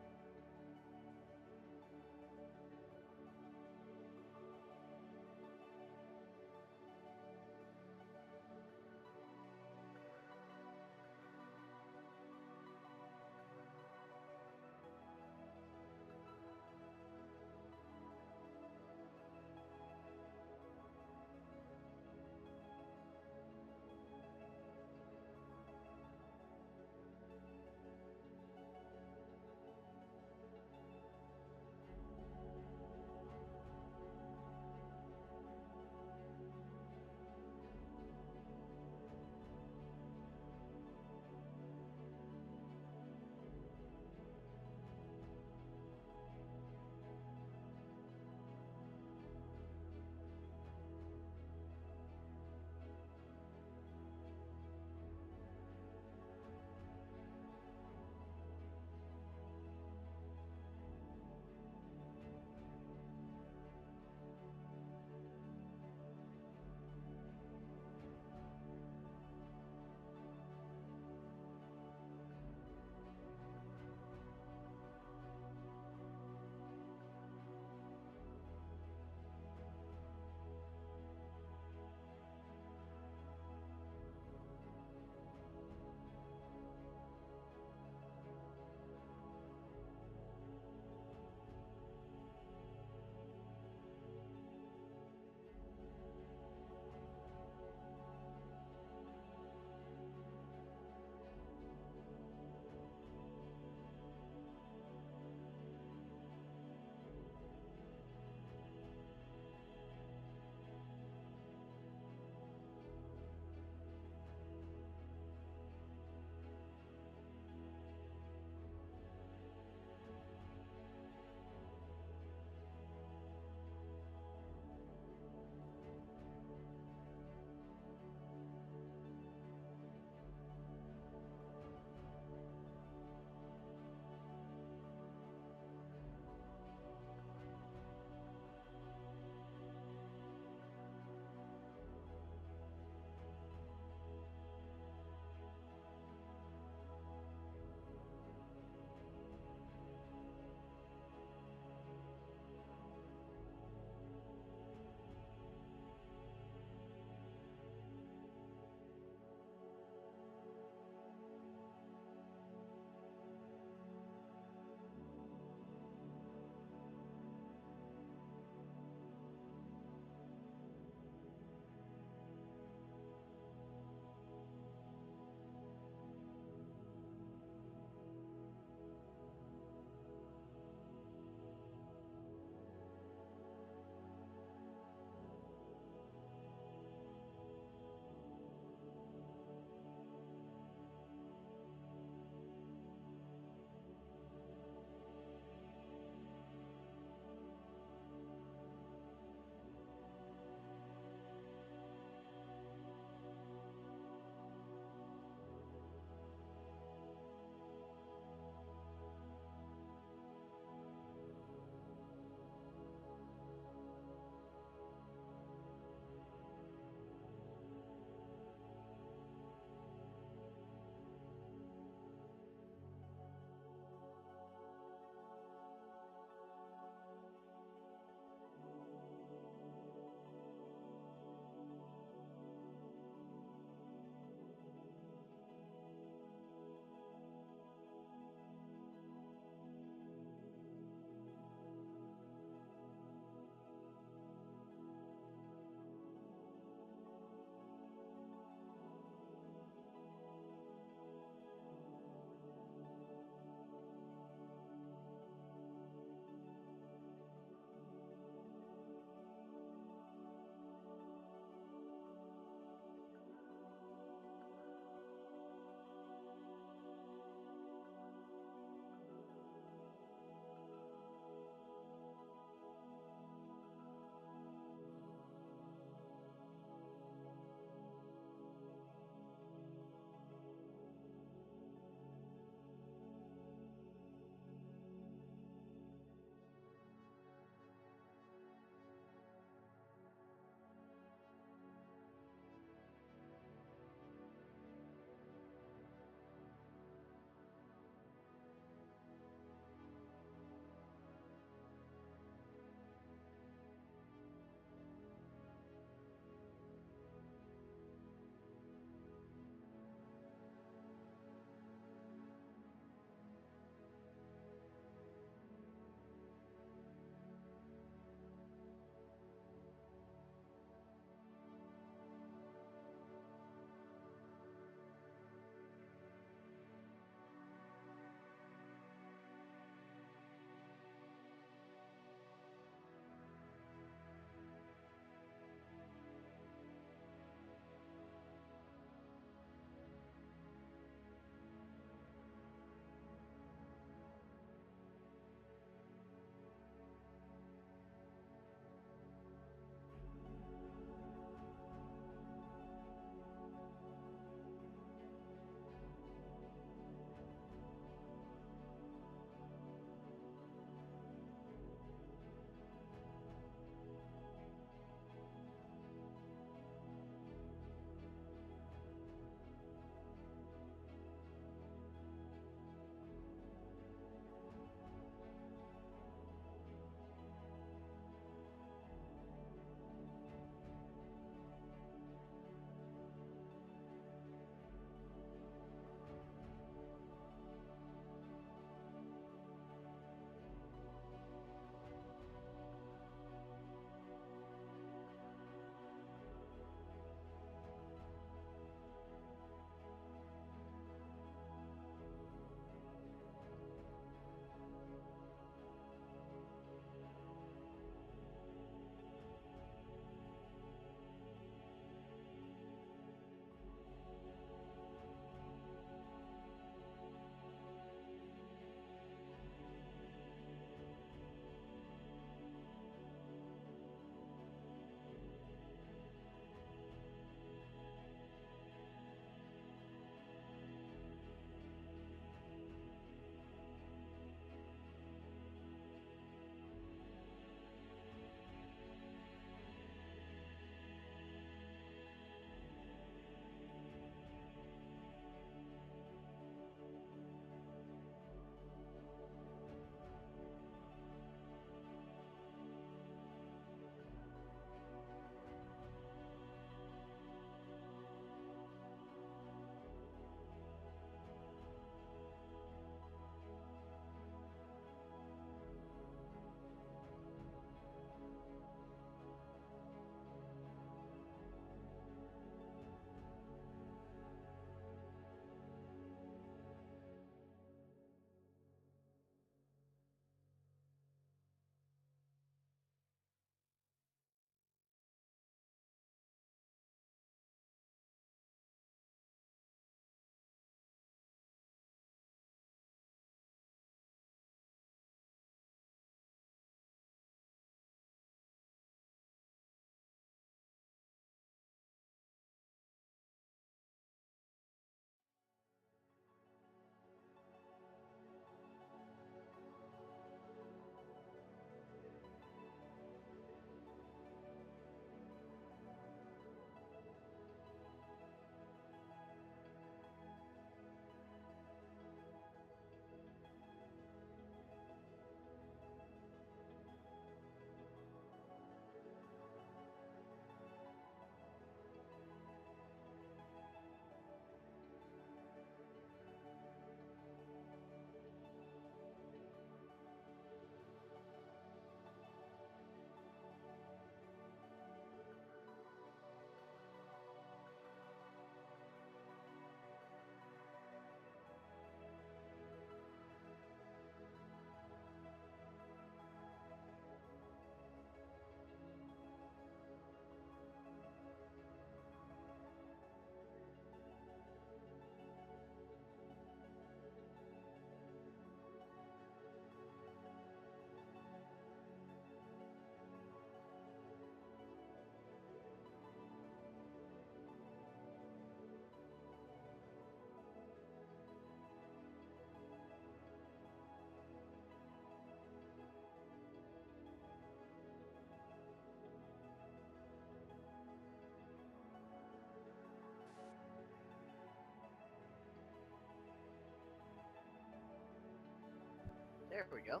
we go.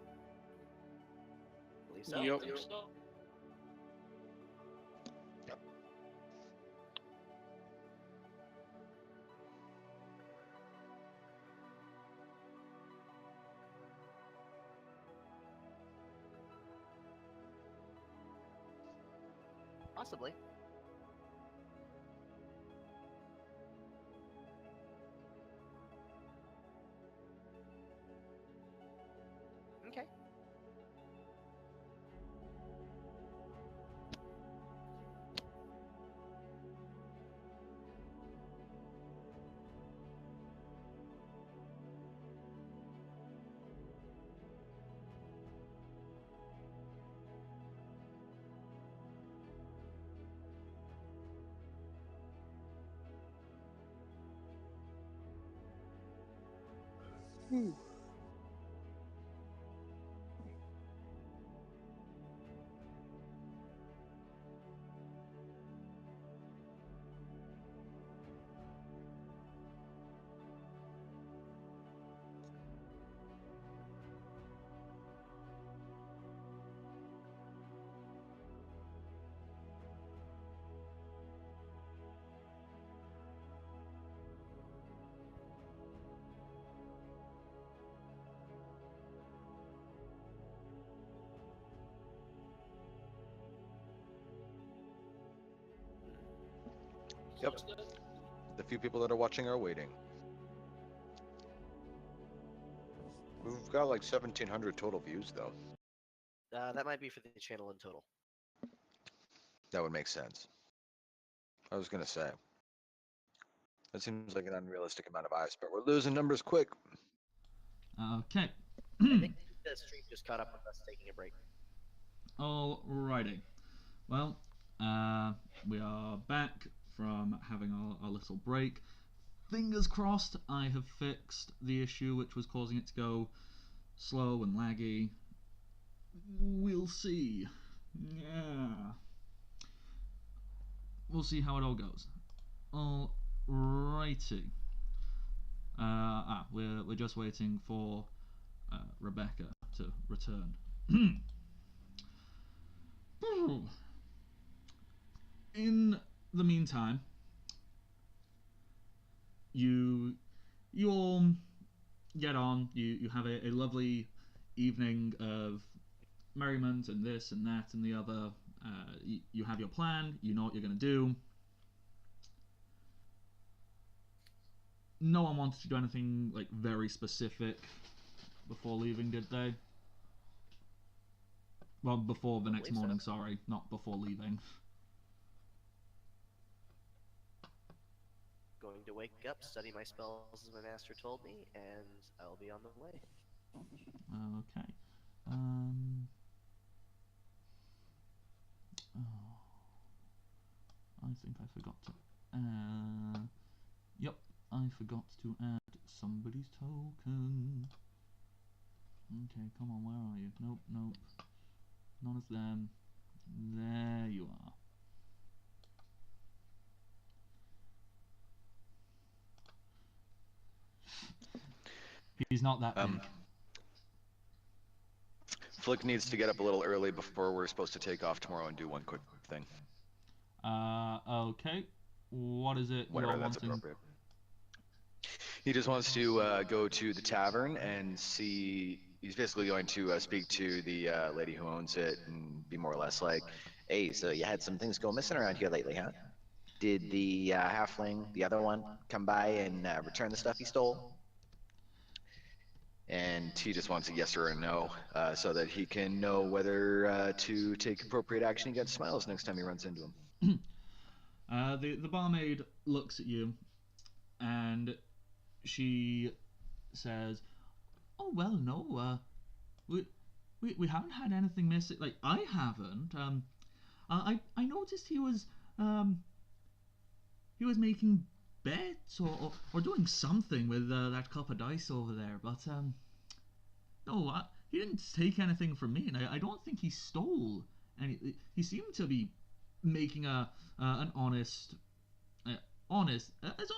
Believe so. Yep. So, Possibly. Okay. Yep. sounds good. The few people that are watching are waiting. We've got like 1,700 total views, though. That might be for the channel in total. That would make sense. I was gonna say. That seems like an unrealistic amount of eyes, but we're losing numbers quick. Okay. I think the stream just caught up with us taking a break. Alrighty. Well, we are back from having our little break. Fingers crossed I have fixed the issue which was causing it to go slow and laggy. We'll see. Yeah. We'll see how it all goes. Alrighty. We're just waiting for Rebecca to return. In the meantime, you all get on. You have a lovely evening of merriment and this and that and the other. You have your plan. You know what you're going to do. No one wanted to do anything like very specific before leaving, did they? Well, before the next morning, sorry, not before leaving. Going to wake up, study my spells as my master told me, and I'll be on the way. Okay. Oh, I think I forgot to. Yep, I forgot to add somebody's token. Okay, come on, where are you? Nope, nope. None of them. There you are. He's not that big. Flik needs to get up a little early before we're supposed to take off tomorrow and do one quick thing. Okay. What is it Whenever you're that's wanting? appropriate. He just wants to go to the tavern and see. He's basically going to speak to the lady who owns it and be more or less like, "Hey, so you had some things go missing around here lately, huh? Did the halfling, the other one, come by and return the stuff he stole?" And he just wants a yes or a no, so that he can know whether to take appropriate action against Smiles next time he runs into him. The barmaid looks at you, and she says, "Oh well, no. We haven't had anything missing. Like I haven't. I noticed he was making bets or doing something with that cup of dice over there, but no, he didn't take anything from me, and I don't think he stole any. He seemed to be making an honest as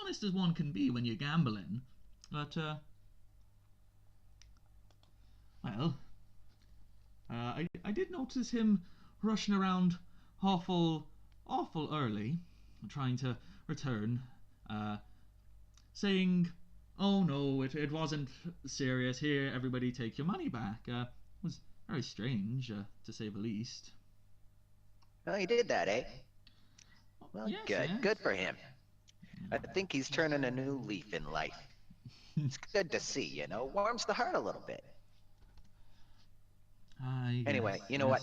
honest as one can be when you're gambling, but well, I did notice him rushing around awful early, trying to return, saying, "Oh no, it wasn't serious. Here, everybody take your money back." It was very strange, to say the least. Oh, he did that, eh? Well, Yes, good. yes. Good for him. I think he's turning a new leaf in life. It's good to see, you know. Warms the heart a little bit. Anyway, you know what?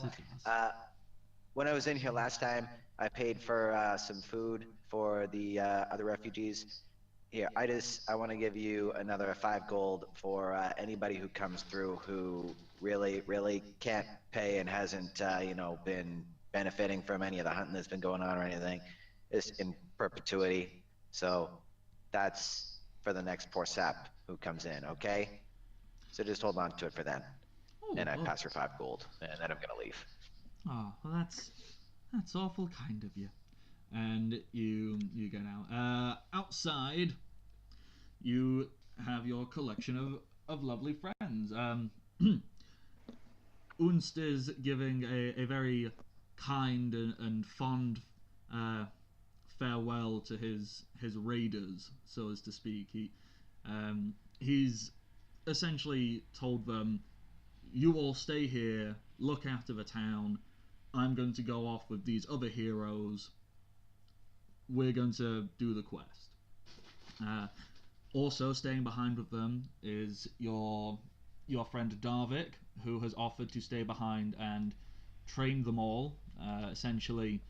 When I was in here last time, I paid for some food for the other refugees. Here, I want to give you another 5 gold for anybody who comes through who really can't pay and hasn't, been benefiting from any of the hunting that's been going on or anything. It's in perpetuity. So that's for the next poor sap who comes in, okay? So just hold on to it for then. Oh, And I well. pass her 5 gold, and then I'm gonna leave. Oh, well, that's awful kind of you. And you get out. Outside, you have your collection of lovely friends. Unst is giving a very kind and fond farewell to his raiders, so as to speak. He's essentially told them, "You all stay here, look after the town. I'm going to go off with these other heroes. We're going to do the quest." Also staying behind with them is your friend Darvik, who has offered to stay behind and train them all, essentially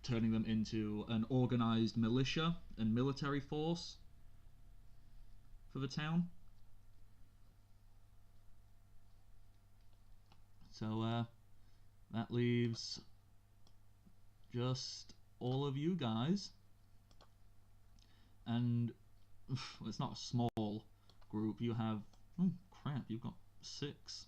turning them into an organized militia and military force for the town. So that leaves just all of you guys, and it's not a small group. You have, oh crap, you've got 6